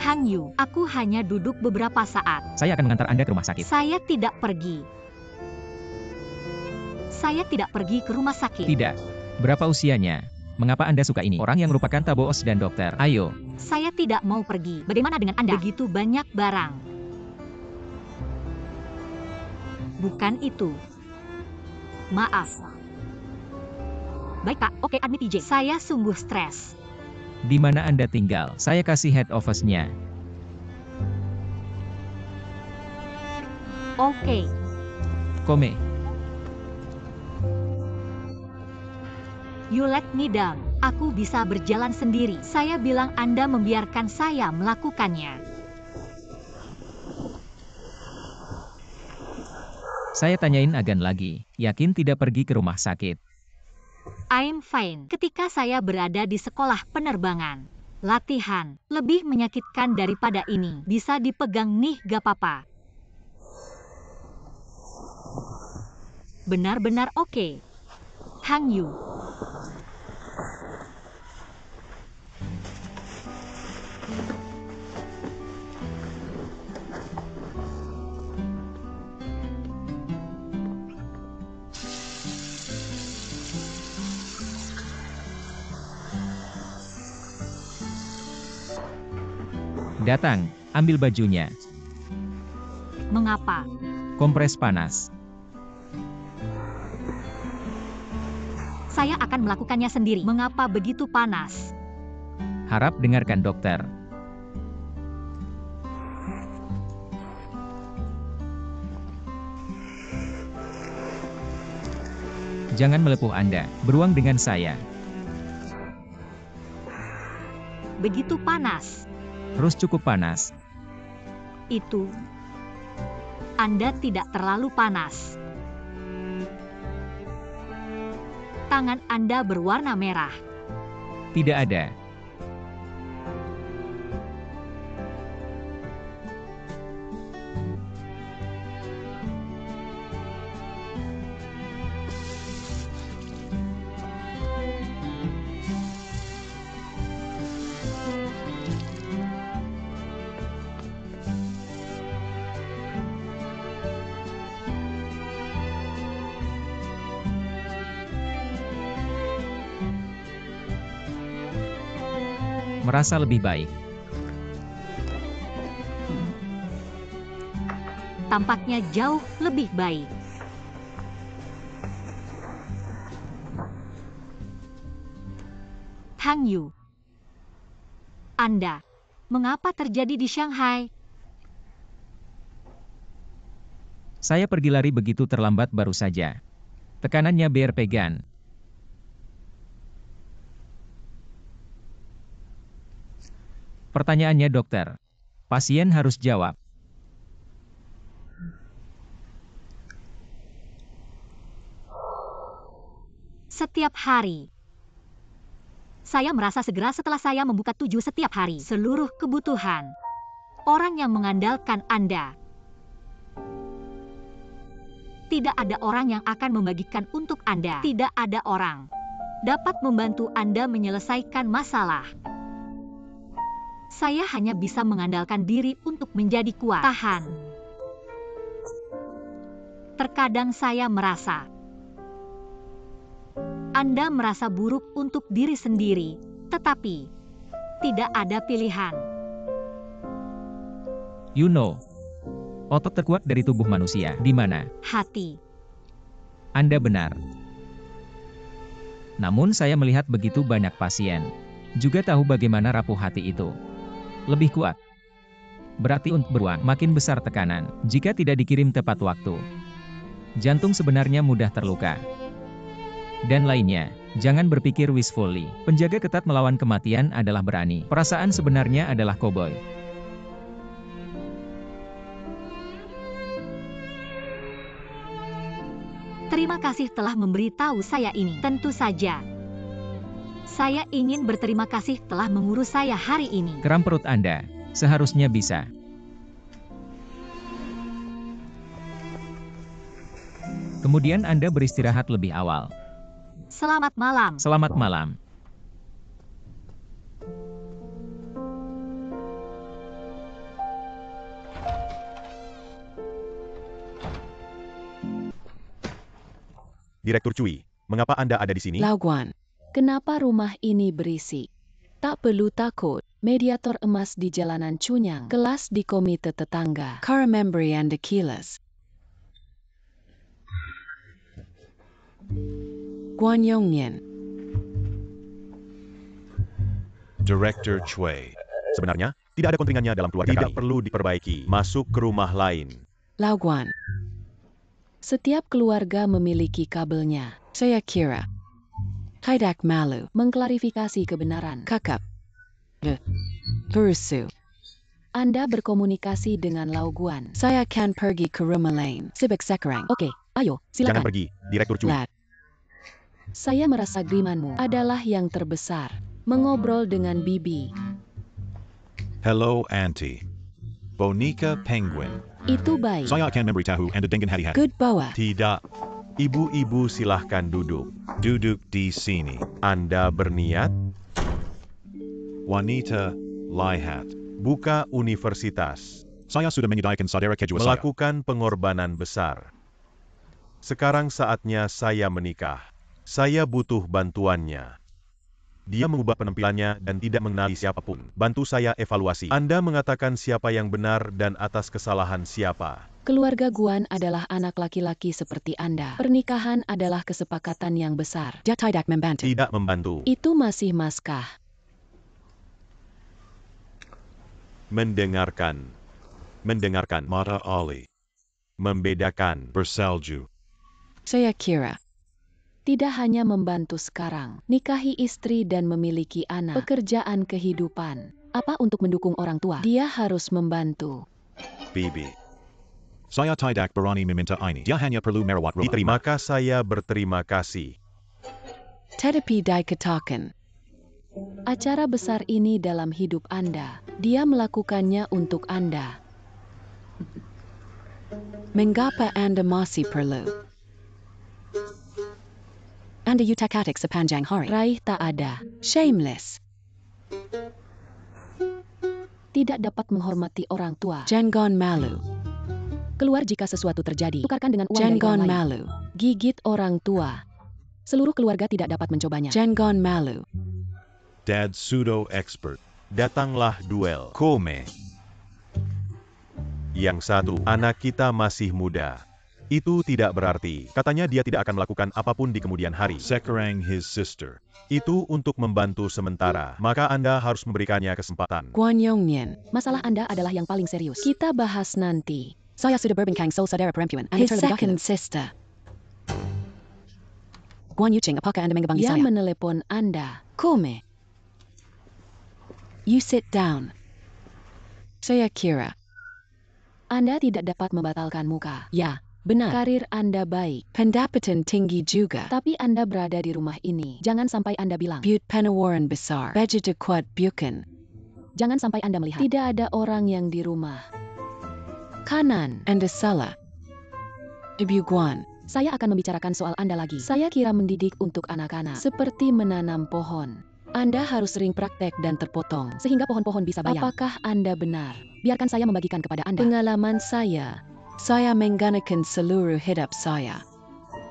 Hang Yu, aku hanya duduk beberapa saat. Saya akan mengantar Anda ke rumah sakit. Saya tidak pergi. Saya tidak pergi ke rumah sakit. Tidak. Berapa usianya? Mengapa Anda suka ini? Orang yang merupakan taboos dan dokter. Ayo. Saya tidak mau pergi. Bagaimana dengan Anda? Begitu banyak barang. Bukan itu. Maaf. Baik Pak, oke admit TJ. Saya sungguh stres. Di mana Anda tinggal? Saya kasih head office-nya. Oke. Kome. You let me down. Aku bisa berjalan sendiri. Saya bilang Anda membiarkan saya melakukannya. Saya tanyain Agan lagi. Yakin tidak pergi ke rumah sakit? I'm fine. Ketika saya berada di sekolah penerbangan. Latihan. Lebih menyakitkan daripada ini. Bisa dipegang nih gak apa-apa. Benar-benar oke. Hang Yu. Datang, ambil bajunya. Mengapa? Kompres panas. Saya akan melakukannya sendiri. Mengapa begitu panas? Harap dengarkan dokter. Jangan melepuh Anda. Beruang dengan saya. Begitu panas. Terus cukup panas. Itu. Anda tidak terlalu panas. Tangan Anda berwarna merah. Tidak ada. Merasa lebih baik. Tampaknya jauh lebih baik. Hang Yu. Anda, mengapa terjadi di Shanghai? Saya pergi lari begitu terlambat baru saja. Tekanannya berpegan. Pertanyaannya dokter. Pasien harus jawab. Setiap hari. Saya merasa segera setelah saya membuka 7 setiap hari. Seluruh kebutuhan. Orang yang mengandalkan Anda. Tidak ada orang yang akan membagikan untuk Anda. Tidak ada orang dapat membantu Anda menyelesaikan masalah. Saya hanya bisa mengandalkan diri untuk menjadi kuat. Tahan. Terkadang saya merasa Anda merasa buruk untuk diri sendiri, tetapi tidak ada pilihan. You know, otot terkuat dari tubuh manusia di mana? Hati. Anda benar. Namun saya melihat begitu banyak pasien. Juga tahu bagaimana rapuh hati itu. Lebih kuat. Berarti untuk beruang, makin besar tekanan, jika tidak dikirim tepat waktu. Jantung sebenarnya mudah terluka. Dan lainnya, jangan berpikir wishfully. Penjaga ketat melawan kematian adalah berani. Perasaan sebenarnya adalah koboi. Terima kasih telah memberitahu saya ini. Tentu saja. Saya ingin berterima kasih telah mengurus saya hari ini. Kram perut Anda, seharusnya bisa. Kemudian Anda beristirahat lebih awal. Selamat malam. Selamat malam. Direktur Cui, mengapa Anda ada di sini? Lao Guan, kenapa rumah ini berisik? Tak perlu takut, mediator emas di jalanan Cunyang, kelas di komite tetangga, Kara Membri and Achilles. Guan Yongnian, Director Cui. Sebenarnya, tidak ada kontringannya dalam keluarga kami. Tidak perlu diperbaiki. Masuk ke rumah lain. Lao Guan. Setiap keluarga memiliki kabelnya. Saya kira. Tidak malu mengklarifikasi kebenaran. Kakak. Berusu. Anda berkomunikasi dengan Lao Guan. Saya akan pergi ke rumah lain. Sibuk sekarang. Oke, ayo, silakan. Jangan pergi, Direktur Cui. Lad. Saya merasa grimanmu adalah yang terbesar. Mengobrol dengan Bibi. Hello, Auntie. Bonica Penguin. Itu baik. Saya akan memberitahu Anda dengan hati-hati. Good bawa. Tidak. Ibu-ibu silahkan duduk. Duduk di sini. Anda berniat Wanita lihat. buka universitas, Saya sudah menyediakan saudara kedua saya. melakukan pengorbanan besar. Sekarang saatnya saya menikah. Saya butuh bantuannya. Dia mengubah penampilannya dan tidak mengenali siapapun. Bantu saya evaluasi. Anda mengatakan siapa yang benar dan atas kesalahan siapa. Keluarga Guan adalah anak laki-laki seperti Anda. Pernikahan adalah kesepakatan yang besar. Dia tidak membantu. Tidak membantu. Itu masih maskah. Mendengarkan. Mendengarkan. Mata Ali. Membedakan. Bersalju. Saya kira. Tidak hanya membantu sekarang, nikahi istri dan memiliki anak, pekerjaan kehidupan. Apa untuk mendukung orang tua? Dia harus membantu. Bibi. Saya tidak berani meminta ini. Dia hanya perlu merawat rumah. Maka saya berterima kasih. Tetapi dikatakan. Acara besar ini dalam hidup Anda. Dia melakukannya untuk Anda. Mengapa Anda masih perlu? Anda utak-atik sepanjang hari. Raih tak ada. Shameless. Tidak dapat menghormati orang tua. Jangan malu. Keluar jika sesuatu terjadi. Tukarkan dengan uang dari orang lain. Malu. Gigit orang tua. Seluruh keluarga tidak dapat mencobanya. Jangan malu. Dad pseudo expert. Datanglah duel. Kome. Yang satu, anak kita masih muda. Itu tidak berarti, katanya dia tidak akan melakukan apapun di kemudian hari. Sekarang his sister. Itu untuk membantu sementara, maka Anda harus memberikannya kesempatan. Guan Yongnian, masalah Anda adalah yang paling serius. Kita bahas nanti. Saya sudah berbincang soal saudara perempuan. His second sister. Guan Yuching, apakah Anda menghubungi saya? Dia menelepon Anda. Kome. You sit down. Saya kira. Anda tidak dapat membatalkan muka. Ya, benar. Karir Anda baik. Pendapatan tinggi juga. Tapi Anda berada di rumah ini. Jangan sampai Anda bilang. But penawaran besar. Budget kuat bukan. Jangan sampai Anda melihat. Tidak ada orang yang di rumah. Kanan. Anda salah. Ibu Guan. Saya akan membicarakan soal Anda lagi. Saya kira mendidik untuk anak-anak. Seperti menanam pohon. Anda harus sering praktek dan terpotong. Sehingga pohon-pohon bisa bayang. Apakah Anda benar? Biarkan saya membagikan kepada Anda. Pengalaman saya. Saya menggunakan seluruh hidup saya.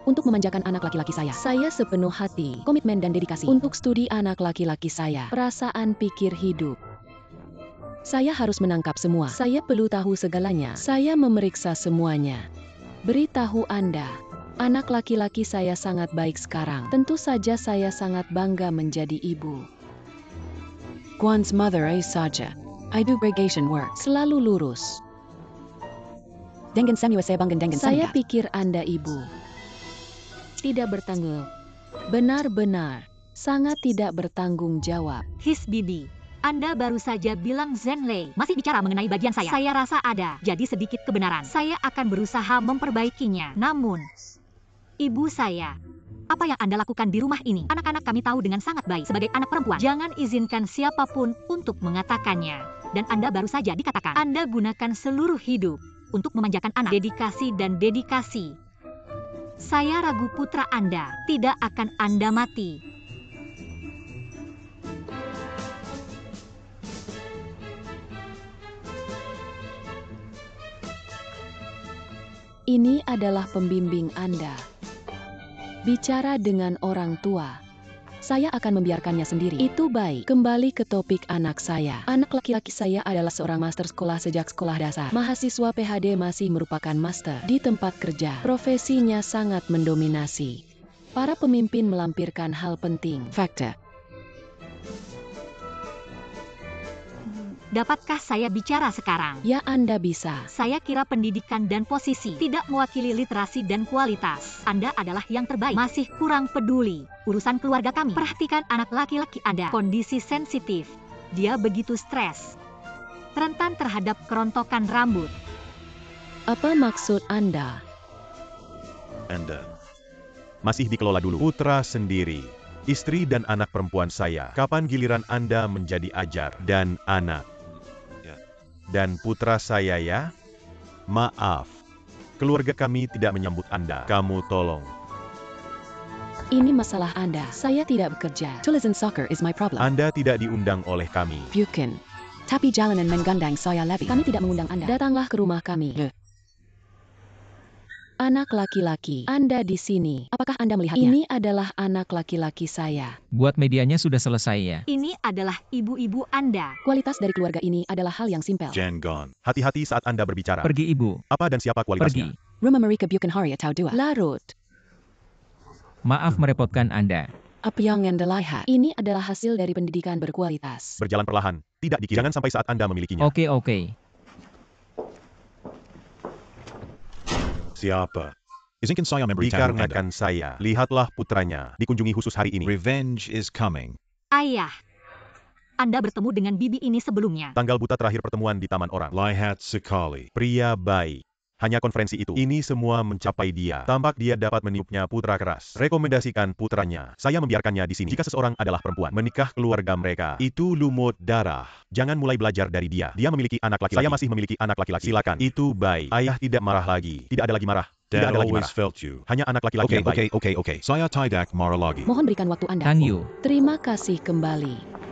Untuk memanjakan anak laki-laki saya. Saya sepenuh hati, komitmen dan dedikasi. Untuk studi anak laki-laki saya. Perasaan pikir hidup. Saya harus menangkap semua. Saya perlu tahu segalanya. Saya memeriksa semuanya. Beritahu Anda. Anak laki-laki saya sangat baik sekarang. Tentu saja saya sangat bangga menjadi ibu. Guan's mother ay saja. I do gregation work. Selalu lurus. Dengan semua saya bangga dengan Saya sangat. pikir Anda ibu. Tidak bertanggung. Benar-benar. Sangat tidak bertanggung jawab. His bibi. Anda baru saja bilang Zenlei masih bicara mengenai bagian saya. Saya rasa ada jadi sedikit kebenaran. Saya akan berusaha memperbaikinya. Namun, ibu saya, apa yang Anda lakukan di rumah ini? Anak-anak kami tahu dengan sangat baik sebagai anak perempuan. Jangan izinkan siapapun untuk mengatakannya. Dan Anda baru saja dikatakan. Anda gunakan seluruh hidup untuk memanjakan anak. Dedikasi dan dedikasi. Saya ragu putra Anda tidak akan Anda mati. Ini adalah pembimbing Anda. Bicara dengan orang tua. Saya akan membiarkannya sendiri. Itu baik. Kembali ke topik anak saya. Anak laki-laki saya adalah seorang master sekolah sejak sekolah dasar. Mahasiswa PhD masih merupakan master di tempat kerja. Profesinya sangat mendominasi. Para pemimpin melampirkan hal penting. Fakta. Dapatkah saya bicara sekarang? Ya, Anda bisa. Saya kira pendidikan dan posisi tidak mewakili literasi dan kualitas. Anda adalah yang terbaik. Masih kurang peduli urusan keluarga kami. Perhatikan anak laki-laki Anda. Kondisi sensitif. Dia begitu stres. Rentan terhadap kerontokan rambut. Apa maksud Anda? Anda masih dikelola dulu. Putra sendiri, istri dan anak perempuan saya. Kapan giliran Anda menjadi ajar dan anak? Dan putra saya ya? Maaf. Keluarga kami tidak menyambut Anda. Kamu tolong. Ini masalah Anda. Saya tidak bekerja. Tulisan soccer is my problem. Anda tidak diundang oleh kami. Bukan. Tapi jalanan menggandang saya lebih. Kami tidak mengundang Anda. Datanglah ke rumah kami. Anak laki-laki, Anda di sini. Apakah Anda melihatnya? Ini adalah anak laki-laki saya. Buat medianya sudah selesai ya. Ini adalah ibu-ibu Anda. Kualitas dari keluarga ini adalah hal yang simpel. Jan gone. Hati-hati saat Anda berbicara. Pergi ibu. Apa dan siapa kualitasnya? Pergi. Rumah mereka bukan hari atau dua. Larut. Maaf merepotkan Anda. Apa yang Anda lihat? Ini adalah hasil dari pendidikan berkualitas. Berjalan perlahan, tidak dikira. Jangan sampai saat Anda memilikinya. Oke. Siapa? Izinkan saya memberitahu Anda. Dikarenakan saya, lihatlah putranya, dikunjungi khusus hari ini. Revenge is coming. Ayah, Anda bertemu dengan bibi ini sebelumnya. Tanggal buta terakhir pertemuan di taman orang. Lihat sekali. Pria baik. Hanya konferensi itu. Ini semua mencapai dia. Tampak dia dapat meniupnya putra keras. Rekomendasikan putranya. Saya membiarkannya di sini. Jika seseorang adalah perempuan, menikah keluarga mereka. Itu lumut darah. Jangan mulai belajar dari dia. Dia memiliki anak laki-laki. Saya masih memiliki anak laki-laki. Silakan. Itu baik. Ayah tidak marah lagi. Tidak ada lagi marah. Tidak Dad ada lagi always marah. felt you. Hanya anak laki-laki yang baik. Okay. Saya tidak marah lagi. Mohon berikan waktu Anda. Tang Yu. Terima kasih kembali.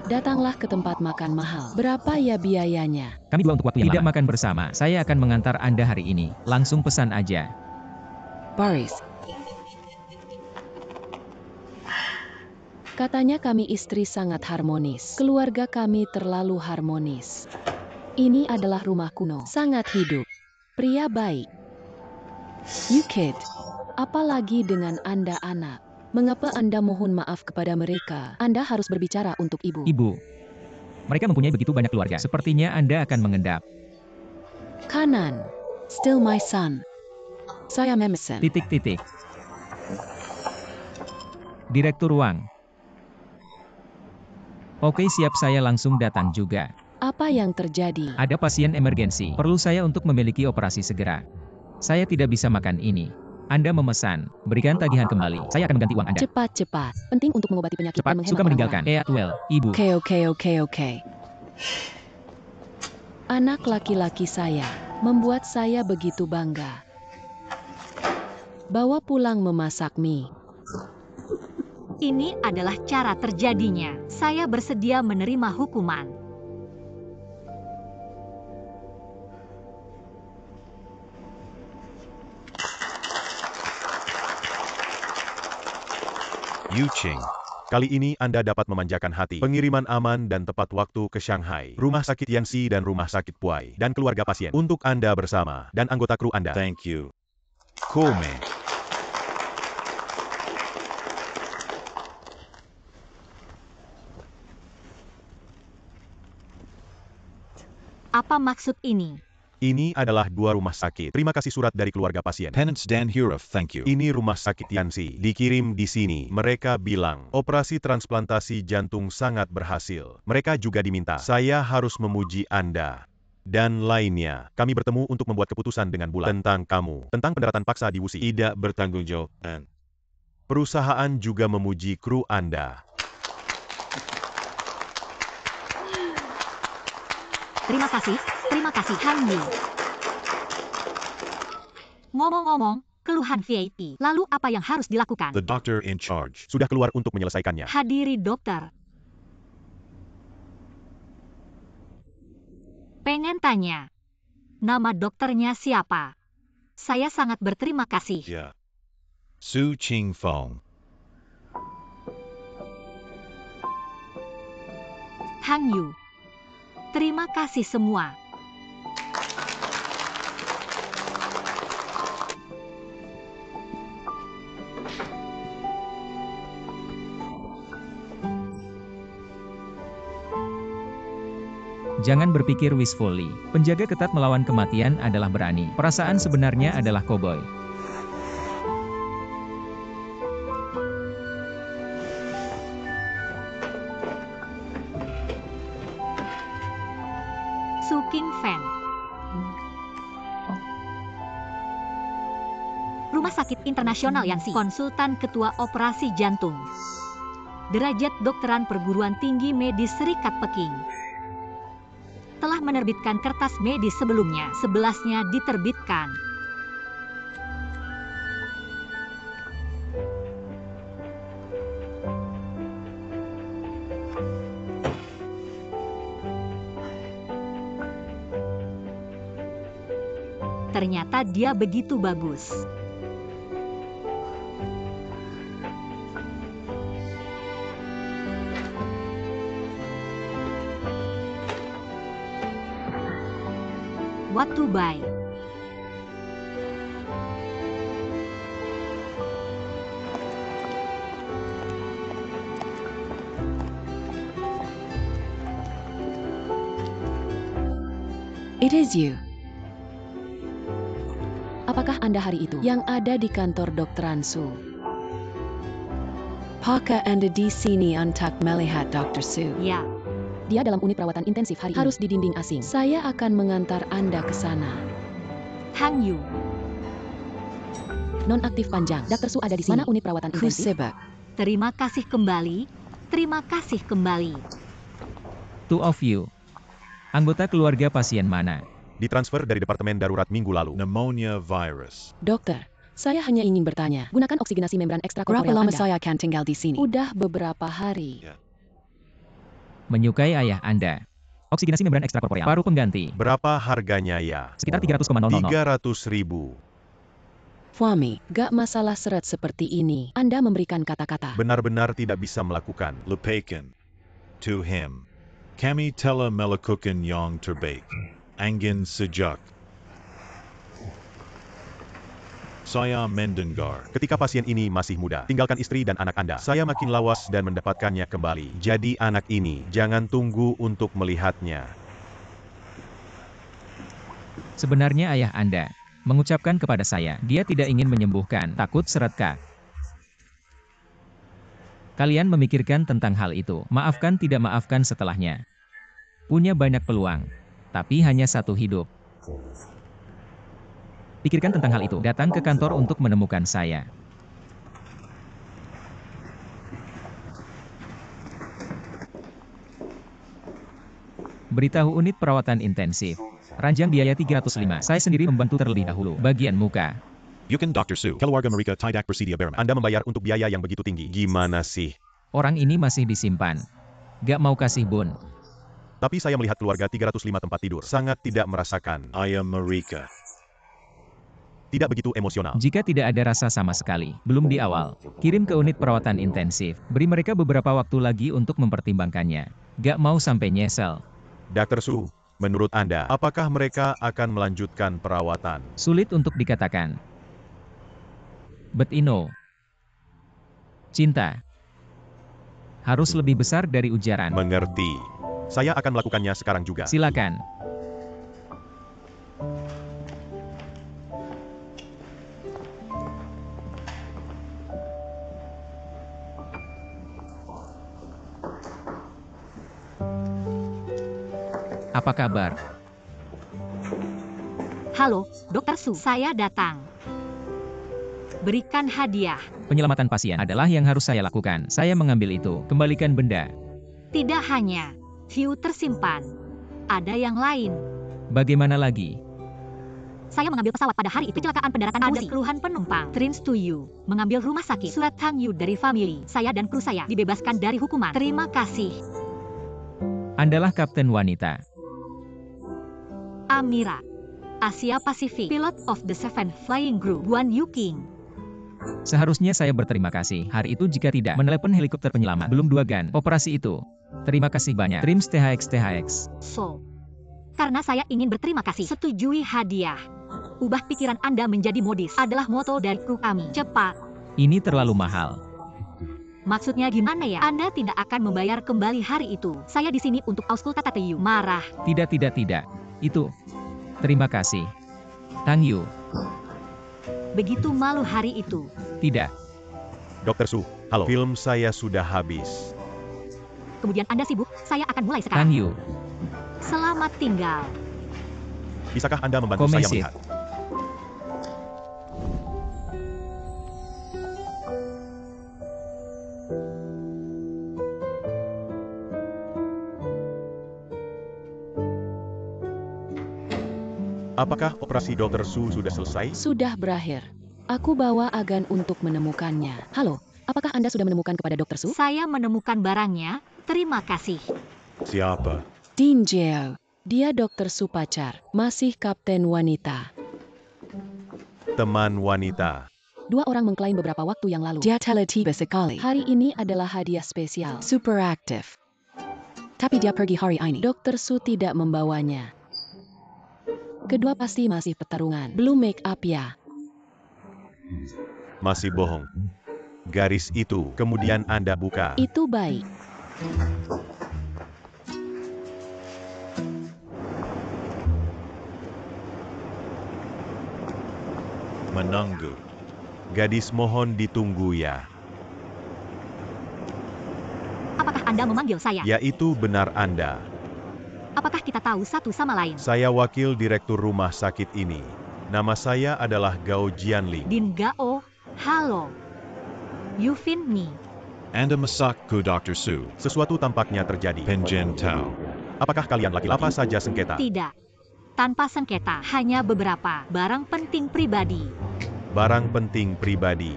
Datanglah ke tempat makan mahal. Berapa ya biayanya? Kami dua untuk waktu yang tidak makan bersama. Saya akan mengantar Anda hari ini. Langsung pesan aja. Baris. Katanya kami istri sangat harmonis. Keluarga kami terlalu harmonis. Ini adalah rumah kuno. Sangat hidup. Pria baik. You kid. Apalagi dengan Anda anak. Mengapa Anda mohon maaf kepada mereka? Anda harus berbicara untuk ibu. Ibu. Mereka mempunyai begitu banyak keluarga. Sepertinya Anda akan mengendap. Kanan. Still my son. Saya memesan. Titik. Direktur ruang. Oke, siap, saya langsung datang juga. Apa yang terjadi? Ada pasien emergensi. Perlu saya untuk memiliki operasi segera. Saya tidak bisa makan ini. Anda memesan. Berikan tagihan kembali. Saya akan mengganti uang Anda. Cepat. Penting untuk mengobati penyakit Cepat, dan menghemat suka orang meninggalkan. lain. Atwell, ibu. Okay. Anak laki-laki saya membuat saya begitu bangga. Bawa pulang memasak mie. Ini adalah cara terjadinya. Saya bersedia menerima hukuman. Yu Ching. Kali ini Anda dapat memanjakan hati. Pengiriman aman dan tepat waktu ke Shanghai, Rumah Sakit Yangtze dan Rumah Sakit Puai, dan keluarga pasien. Untuk Anda bersama, dan anggota kru Anda. Thank you. Cool, man. Apa maksud ini? Ini adalah 2 rumah sakit. Terima kasih surat dari keluarga pasien. Penance Dan Huruf, thank you. Ini Rumah Sakit Yangtze. Dikirim di sini. Mereka bilang, operasi transplantasi jantung sangat berhasil. Mereka juga diminta. Saya harus memuji Anda. Dan lainnya. Kami bertemu untuk membuat keputusan dengan bulat. Tentang kamu. Tentang pendaratan paksa di WuXi. Tidak bertanggung jawab. Perusahaan juga memuji kru Anda. Terima kasih Han Yu. Ngomong-ngomong, keluhan VIP. Lalu apa yang harus dilakukan? The doctor in charge. Sudah keluar untuk menyelesaikannya. Hadiri dokter. Pengen tanya, nama dokternya siapa? Saya sangat berterima kasih. Yeah. Su Ching Fong. Hang Yu. Terima kasih semua. Jangan berpikir wishfully. Penjaga ketat melawan kematian adalah berani. Perasaan sebenarnya adalah koboi. Su King Fan. Rumah Sakit Internasional Yangtze. Konsultan Ketua Operasi Jantung. Derajat Dokteran Perguruan Tinggi Medis Serikat Peking. Telah menerbitkan kertas medis sebelumnya, 11-nya diterbitkan. Ternyata dia begitu bagus. What to buy? It is you. Apakah Anda hari itu yang ada di kantor Dokteran Su? Apakah Anda di sini untuk melihat Dr. Su? Ya, Dia dalam unit perawatan intensif hari ini. Harus di dinding asing. Saya akan mengantar Anda ke sana. Hang Yu. Nonaktif panjang. Dr. Su ada di sini. Mana unit perawatan intensif? Kusibak. Terima kasih kembali. Terima kasih kembali. Two of you. Anggota keluarga pasien mana? Ditransfer dari Departemen Darurat minggu lalu. Pneumonia virus. Dokter, saya hanya ingin bertanya. Gunakan oksigenasi membran Berapa ekstrakorporeal lama Anda. saya akan tinggal di sini? Udah beberapa hari. Menyukai ayah Anda. Oksigenasi membran ekstrakorporeal. Paru pengganti. Berapa harganya ya? Sekitar 300,000. 300.000. Suami, Gak masalah seret seperti ini. Anda memberikan kata-kata. Benar-benar tidak bisa melakukan. Lepakan. To him. Kami telah melakukan yang terbaik. Angin sejak. Saya mendengar. Ketika pasien ini masih muda, tinggalkan istri dan anak Anda. Saya makin lawas dan mendapatkannya kembali. Jadi anak ini, jangan tunggu untuk melihatnya. Sebenarnya ayah Anda mengucapkan kepada saya, dia tidak ingin menyembuhkan, takut seretka. Kalian memikirkan tentang hal itu, maafkan tidak maafkan setelahnya. Punya banyak peluang, tapi hanya satu hidup. Pikirkan tentang hal itu, datang ke kantor untuk menemukan saya. Beritahu unit perawatan intensif. Ranjang biaya 305. Saya sendiri membantu terlebih dahulu. Bagian muka. Yukin Dr. Su. Keluarga mereka tidak bersedia berman. Anda membayar untuk biaya yang begitu tinggi. Gimana sih? Orang ini masih disimpan. Gak mau kasih bun. Tapi saya melihat keluarga 305 tempat tidur. Sangat tidak merasakan. Ayah mereka. tidak begitu emosional. Jika tidak ada rasa sama sekali, belum di awal, kirim ke unit perawatan intensif. Beri mereka beberapa waktu lagi untuk mempertimbangkannya. Gak mau sampai nyesel. Dr. Su, menurut Anda, apakah mereka akan melanjutkan perawatan? Sulit untuk dikatakan. But cinta harus lebih besar dari ujaran. Mengerti. Saya akan melakukannya sekarang juga. Silakan. Apa kabar? Halo, Dr. Su, saya datang. Berikan hadiah. Penyelamatan pasien adalah yang harus saya lakukan. Saya mengambil itu. Kembalikan benda. Tidak hanya view tersimpan, ada yang lain. Bagaimana lagi? Saya mengambil pesawat pada hari itu. Kecelakaan pendaratan ada keluhan penumpang. Trains to you. Mengambil rumah sakit. Surat Thank you dari family. Saya dan kru saya dibebaskan dari hukuman. Terima kasih. Andalah kapten wanita. Amira. Asia Pacific. Pilot of the Seven Flying Group. Guan Yuking. Seharusnya saya berterima kasih. Hari itu jika tidak menelepon helikopter penyelamat. Belum 2 gun. Operasi itu. Terima kasih banyak. Trims THX. So. Karena saya ingin berterima kasih. Setujui hadiah. Ubah pikiran Anda menjadi modis. Adalah moto dari kru kami. Cepat. Ini terlalu mahal. Maksudnya gimana ya? Anda tidak akan membayar kembali hari itu. Saya di sini untuk auskultate you. Marah. Tidak. Itu. Terima kasih. Thank you. Begitu malu hari itu. Tidak. Dr. Su, halo. Film saya sudah habis. Kemudian Anda sibuk, saya akan mulai sekarang. Thank you. Selamat tinggal. Bisakah Anda membantu saya Komesit. melihat? Apakah operasi Dr. Su sudah selesai? Sudah berakhir. Aku bawa agen untuk menemukannya. Halo, apakah Anda sudah menemukan kepada Dr. Su? Saya menemukan barangnya. Terima kasih. Siapa? Dean Jiao. Dia Dr. Su pacar, masih kapten wanita. Teman wanita. 2 orang mengklaim beberapa waktu yang lalu. Dia telah tiba sekali. Hari ini adalah hadiah spesial. Super aktif. Tapi dia pergi hari ini. Dr. Su tidak membawanya. Kedua pasti masih pertarungan. Belum make up ya. Masih bohong. Garis itu, kemudian Anda buka. Itu baik. Menunggu. Gadis mohon ditunggu ya. Apakah Anda memanggil saya? Ya itu benar Anda. Apakah kita tahu satu sama lain? Saya wakil direktur rumah sakit ini. Nama saya adalah Gao Jianling. Din Gao, halo. Yufin Mi. Anda Masakku Dr. Su. Sesuatu tampaknya terjadi. Penjen Tao. Apakah kalian laki-laki? Apa saja sengketa? Tidak. Tanpa sengketa, hanya beberapa barang penting pribadi. Barang penting pribadi.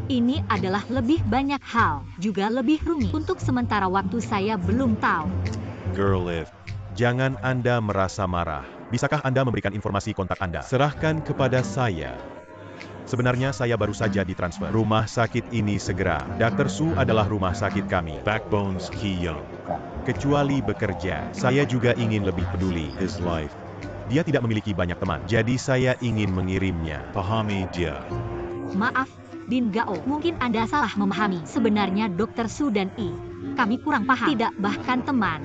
Ini adalah lebih banyak hal, juga lebih rumit. Untuk sementara waktu saya belum tahu. Girl if. Jangan Anda merasa marah. Bisakah Anda memberikan informasi kontak Anda? Serahkan kepada saya. Sebenarnya saya baru saja ditransfer. Rumah sakit ini segera. Dr. Su adalah rumah sakit kami. Backbones Ki Young. Kecuali bekerja, saya juga ingin lebih peduli. His life. Dia tidak memiliki banyak teman, jadi saya ingin mengirimnya. Pahami dia. Maaf, Din Gao, mungkin Anda salah memahami. Sebenarnya Dr. Su dan kami kurang paham. Tidak bahkan teman.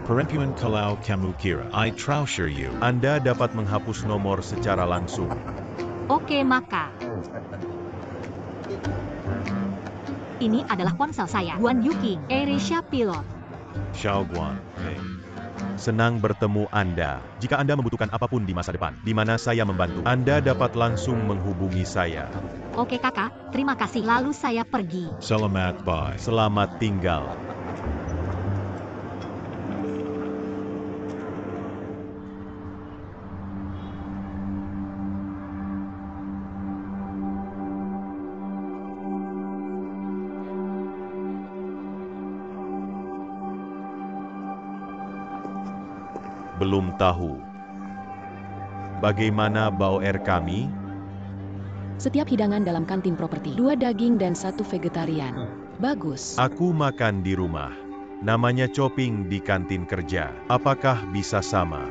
Perempuan kalau kamu kira I trouser you. Anda dapat menghapus nomor secara langsung. Oke, maka. Ini adalah ponsel saya. Guan Yuking, AirAsia Pilot. Xiaoguan. Hey. Senang bertemu Anda. Jika Anda membutuhkan apapun di masa depan, di mana saya membantu, Anda dapat langsung menghubungi saya. Oke kakak, terima kasih. Lalu saya pergi. Selamat bye. Selamat tinggal. Belum tahu. Bagaimana Bauer kami? Setiap hidangan dalam kantin properti. 2 daging dan 1 vegetarian. Bagus. Aku makan di rumah. Namanya chopping di kantin kerja. Apakah bisa sama?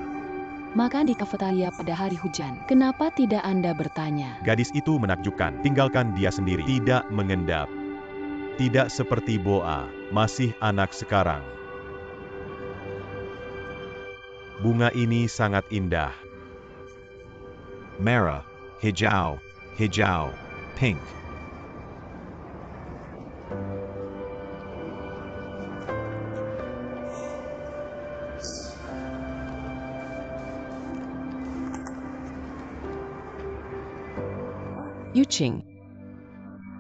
Makan di kafetaria pada hari hujan. Kenapa tidak Anda bertanya? Gadis itu menakjubkan. Tinggalkan dia sendiri. Tidak mengendap. Tidak seperti Boa. Masih anak sekarang. Bunga ini sangat indah. Merah, hijau, hijau, pink. Yuching.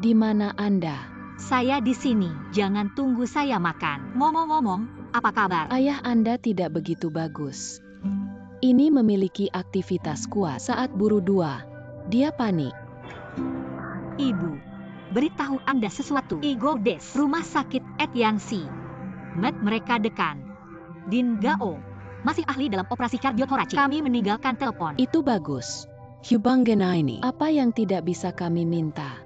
Di mana Anda? Saya di sini, jangan tunggu saya makan. Ngomong-ngomong, apa kabar? Ayah Anda tidak begitu bagus. Ini memiliki aktivitas kuat saat buru 2. Dia panik. Ibu, beritahu Anda sesuatu. Igo Des, rumah sakit Et Yangsi. Med mereka dekan. Din Gao, masih ahli dalam operasi kardiothoracic. Kami meninggalkan telepon. Itu bagus. Hubungan ini. Apa yang tidak bisa kami minta?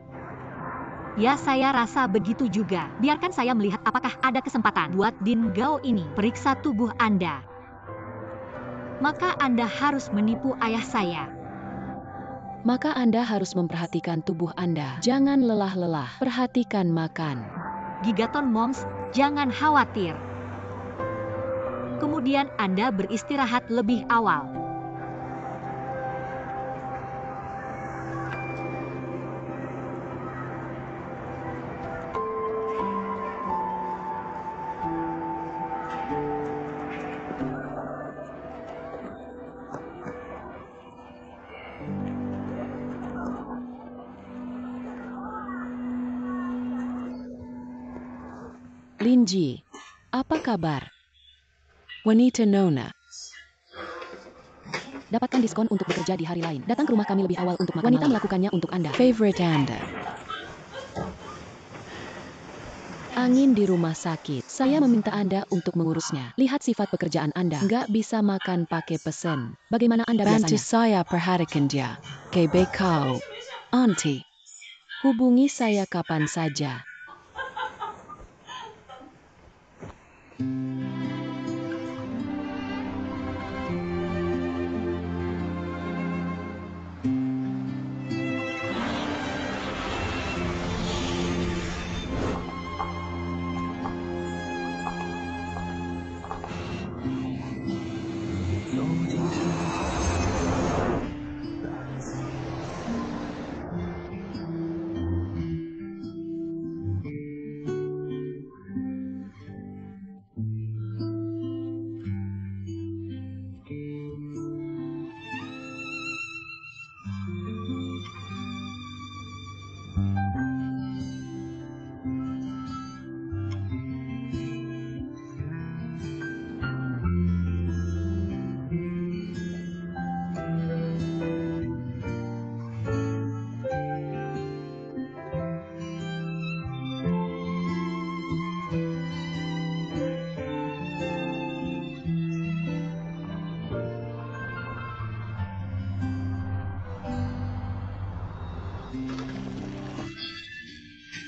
Ya saya rasa begitu juga. Biarkan saya melihat apakah ada kesempatan buat Din Gao ini periksa tubuh Anda. Maka Anda harus menipu ayah saya. Maka Anda harus memperhatikan tubuh Anda. Jangan lelah-lelah. Perhatikan makan. Gigaton Moms, jangan khawatir. Kemudian Anda beristirahat lebih awal. Linji, apa kabar? Wanita Nona. Dapatkan diskon untuk bekerja di hari lain. Datang ke rumah kami lebih awal untuk makan Wanita melakukannya untuk Anda. Favorite Anda. Angin di rumah sakit. Saya meminta Anda untuk mengurusnya. Lihat sifat pekerjaan Anda. Nggak bisa makan pakai pesen. Bagaimana Anda Bantu biasanya? saya perhatikan dia. Kebe kau. Auntie. Hubungi saya kapan saja.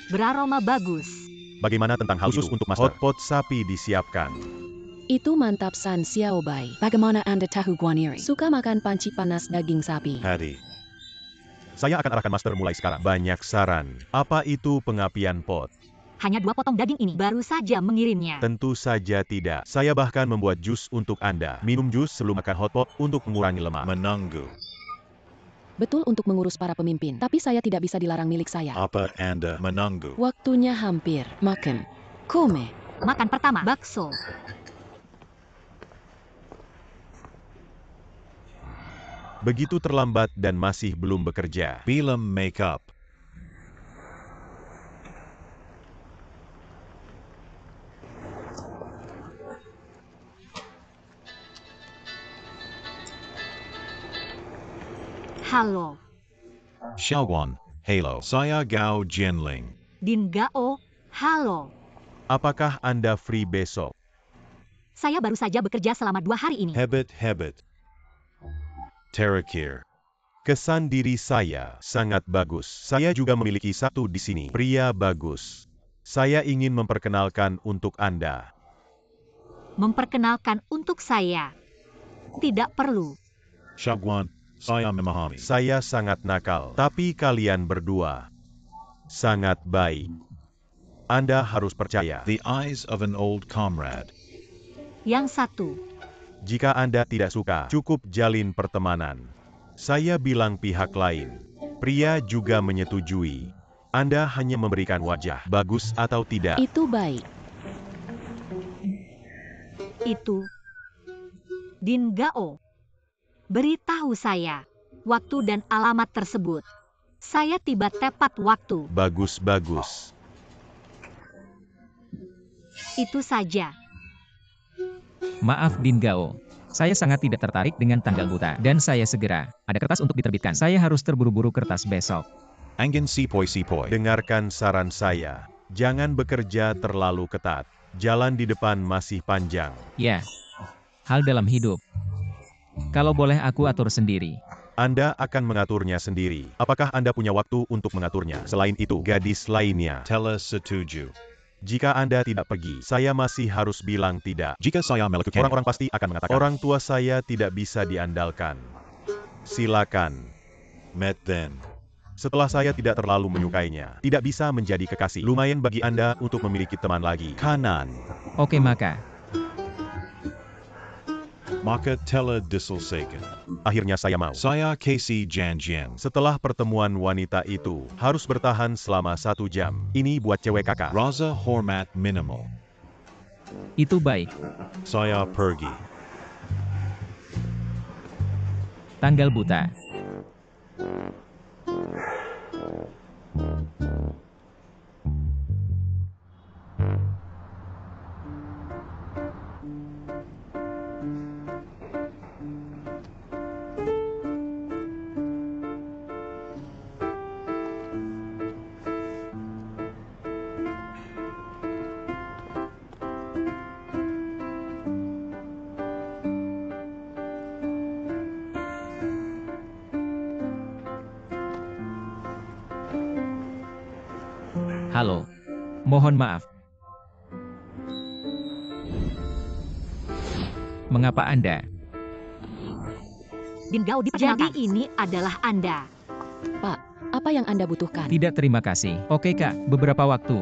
Beraroma bagus. Bagaimana tentang hal khusus untuk master? Hotpot sapi disiapkan. Itu mantap San Xiaobai. Bagaimana Anda tahu Guaniri? Suka makan panci panas daging sapi. Hari. Saya akan arahkan master mulai sekarang. Banyak saran. Apa itu pengapian pot? Hanya 2 potong daging ini baru saja mengirimnya. Tentu saja tidak. Saya bahkan membuat jus untuk Anda. Minum jus sebelum makan hotpot untuk mengurangi lemak. Menunggu. Betul untuk mengurus para pemimpin. Tapi saya tidak bisa dilarang milik saya. Apa Anda menunggu? Waktunya hampir. Makan. Kome. Makan pertama, bakso. Begitu terlambat dan masih belum bekerja. Film makeup. Halo, Xiaoguan, Halo. Saya Gao Jianling. Din Gao. Halo. Apakah Anda free besok? Saya baru saja bekerja selama 2 hari ini. Hebet. Terakir. Kesan diri saya sangat bagus. Saya juga memiliki satu di sini. Pria bagus. Saya ingin memperkenalkan untuk Anda. Memperkenalkan untuk saya. Tidak perlu. Shagwan, saya memahami. Saya sangat nakal, tapi kalian berdua sangat baik. Anda harus percaya. The eyes of an old comrade. Yang satu. Jika Anda tidak suka, cukup jalin pertemanan. Saya bilang pihak lain. Pria juga menyetujui. Anda hanya memberikan wajah, bagus atau tidak. Itu baik. Itu. Din Gao. Beritahu saya waktu dan alamat tersebut. Saya tiba tepat waktu. Bagus-bagus. Itu saja. Maaf Din Gao. Saya sangat tidak tertarik dengan tanggal buta. Dan saya segera. Ada kertas untuk diterbitkan. Saya harus terburu-buru kertas besok. Angin sepoi-sepoi. Dengarkan saran saya. Jangan bekerja terlalu ketat. Jalan di depan masih panjang. Ya. Hal dalam hidup. Kalau boleh aku atur sendiri. Anda akan mengaturnya sendiri. Apakah Anda punya waktu untuk mengaturnya? Selain itu, gadis lainnya. Tela setuju. Jika Anda tidak pergi, saya masih harus bilang tidak. Jika saya melakukan, Orang-orang pasti akan mengatakan, orang tua saya tidak bisa diandalkan. Silakan. met then. Setelah saya tidak terlalu menyukainya, tidak bisa menjadi kekasih. Lumayan bagi Anda untuk memiliki teman lagi. Kanan. Oke maka. Maka tela diselesaikan. Akhirnya saya mau. Saya Casey Janjian. Setelah pertemuan wanita itu, harus bertahan selama 1 jam. Ini buat cewek kakak. Raza hormat minimal. Itu baik. Saya pergi. Tanggal buta. Halo. Mohon maaf. Mengapa Anda? Din Gao diperkenalkan. Jadi ini adalah Anda. Pak, apa yang Anda butuhkan? Tidak terima kasih. Oke Kak, beberapa waktu.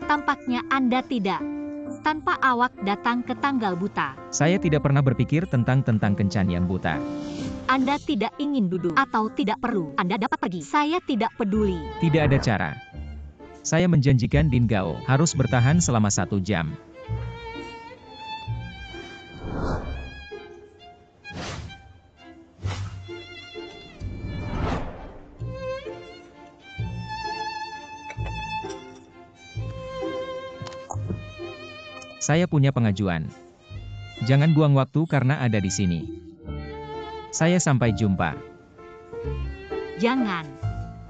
Tampaknya Anda tidak. Tanpa awak datang ke tanggal buta. Saya tidak pernah berpikir tentang kencan yang buta. Anda tidak ingin duduk atau tidak perlu. Anda dapat pergi. Saya tidak peduli. Tidak ada cara. Saya menjanjikan Din Gao harus bertahan selama 1 jam. Saya punya pengajuan. Jangan buang waktu karena ada di sini. Saya sampai jumpa. Jangan.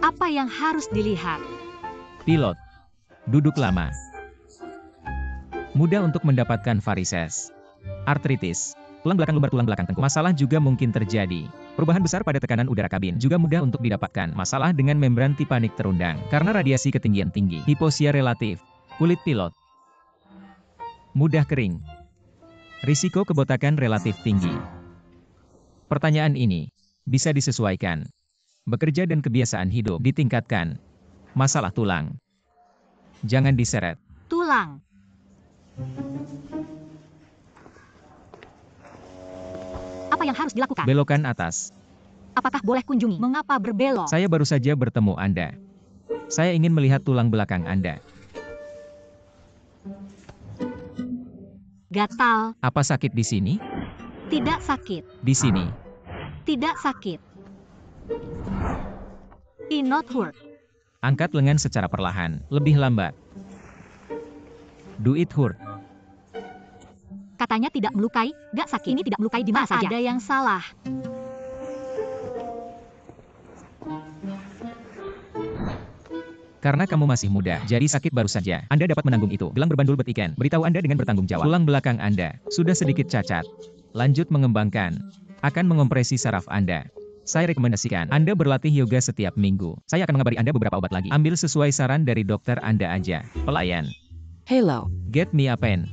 Apa yang harus dilihat? Pilot. Duduk lama. Mudah untuk mendapatkan varises. Artritis. Tulang belakang lumbar, tulang belakang tengkuk. Masalah juga mungkin terjadi. Perubahan besar pada tekanan udara kabin juga mudah untuk didapatkan. Masalah dengan membran tipanik terundang karena radiasi ketinggian tinggi. Hipoxia relatif. Kulit pilot. Mudah kering. Risiko kebotakan relatif tinggi. Pertanyaan ini bisa disesuaikan. Bekerja dan kebiasaan hidup ditingkatkan. Masalah tulang. Jangan diseret. Tulang. Apa yang harus dilakukan? Belokan atas. Apakah boleh kunjungi? Mengapa berbelok? Saya baru saja bertemu Anda. Saya ingin melihat tulang belakang Anda. Gatal. Apa sakit di sini? Tidak sakit. Di sini. Tidak sakit. It not hurt. Angkat lengan secara perlahan, lebih lambat. Do it hurt. Katanya tidak melukai, gak sakit. Ini tidak melukai di mana saja. Ada yang salah. Karena kamu masih muda, jadi sakit baru saja. Anda dapat menanggung itu. Gelang berbandul betiken. Beritahu Anda dengan bertanggung jawab. Tulang belakang Anda sudah sedikit cacat. Lanjut mengembangkan. akan mengompresi saraf Anda. Saya rekomendasikan Anda berlatih yoga setiap minggu. Saya akan mengabari Anda beberapa obat lagi. Ambil sesuai saran dari dokter Anda aja. Pelayan. Hello. Get me a pen.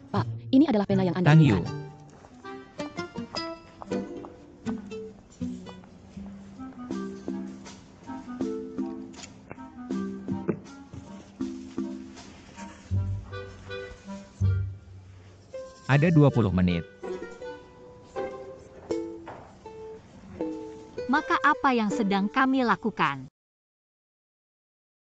Pak, ini adalah pena yang Anda Thank you. inginkan. Ada 20 menit. Maka apa yang sedang kami lakukan?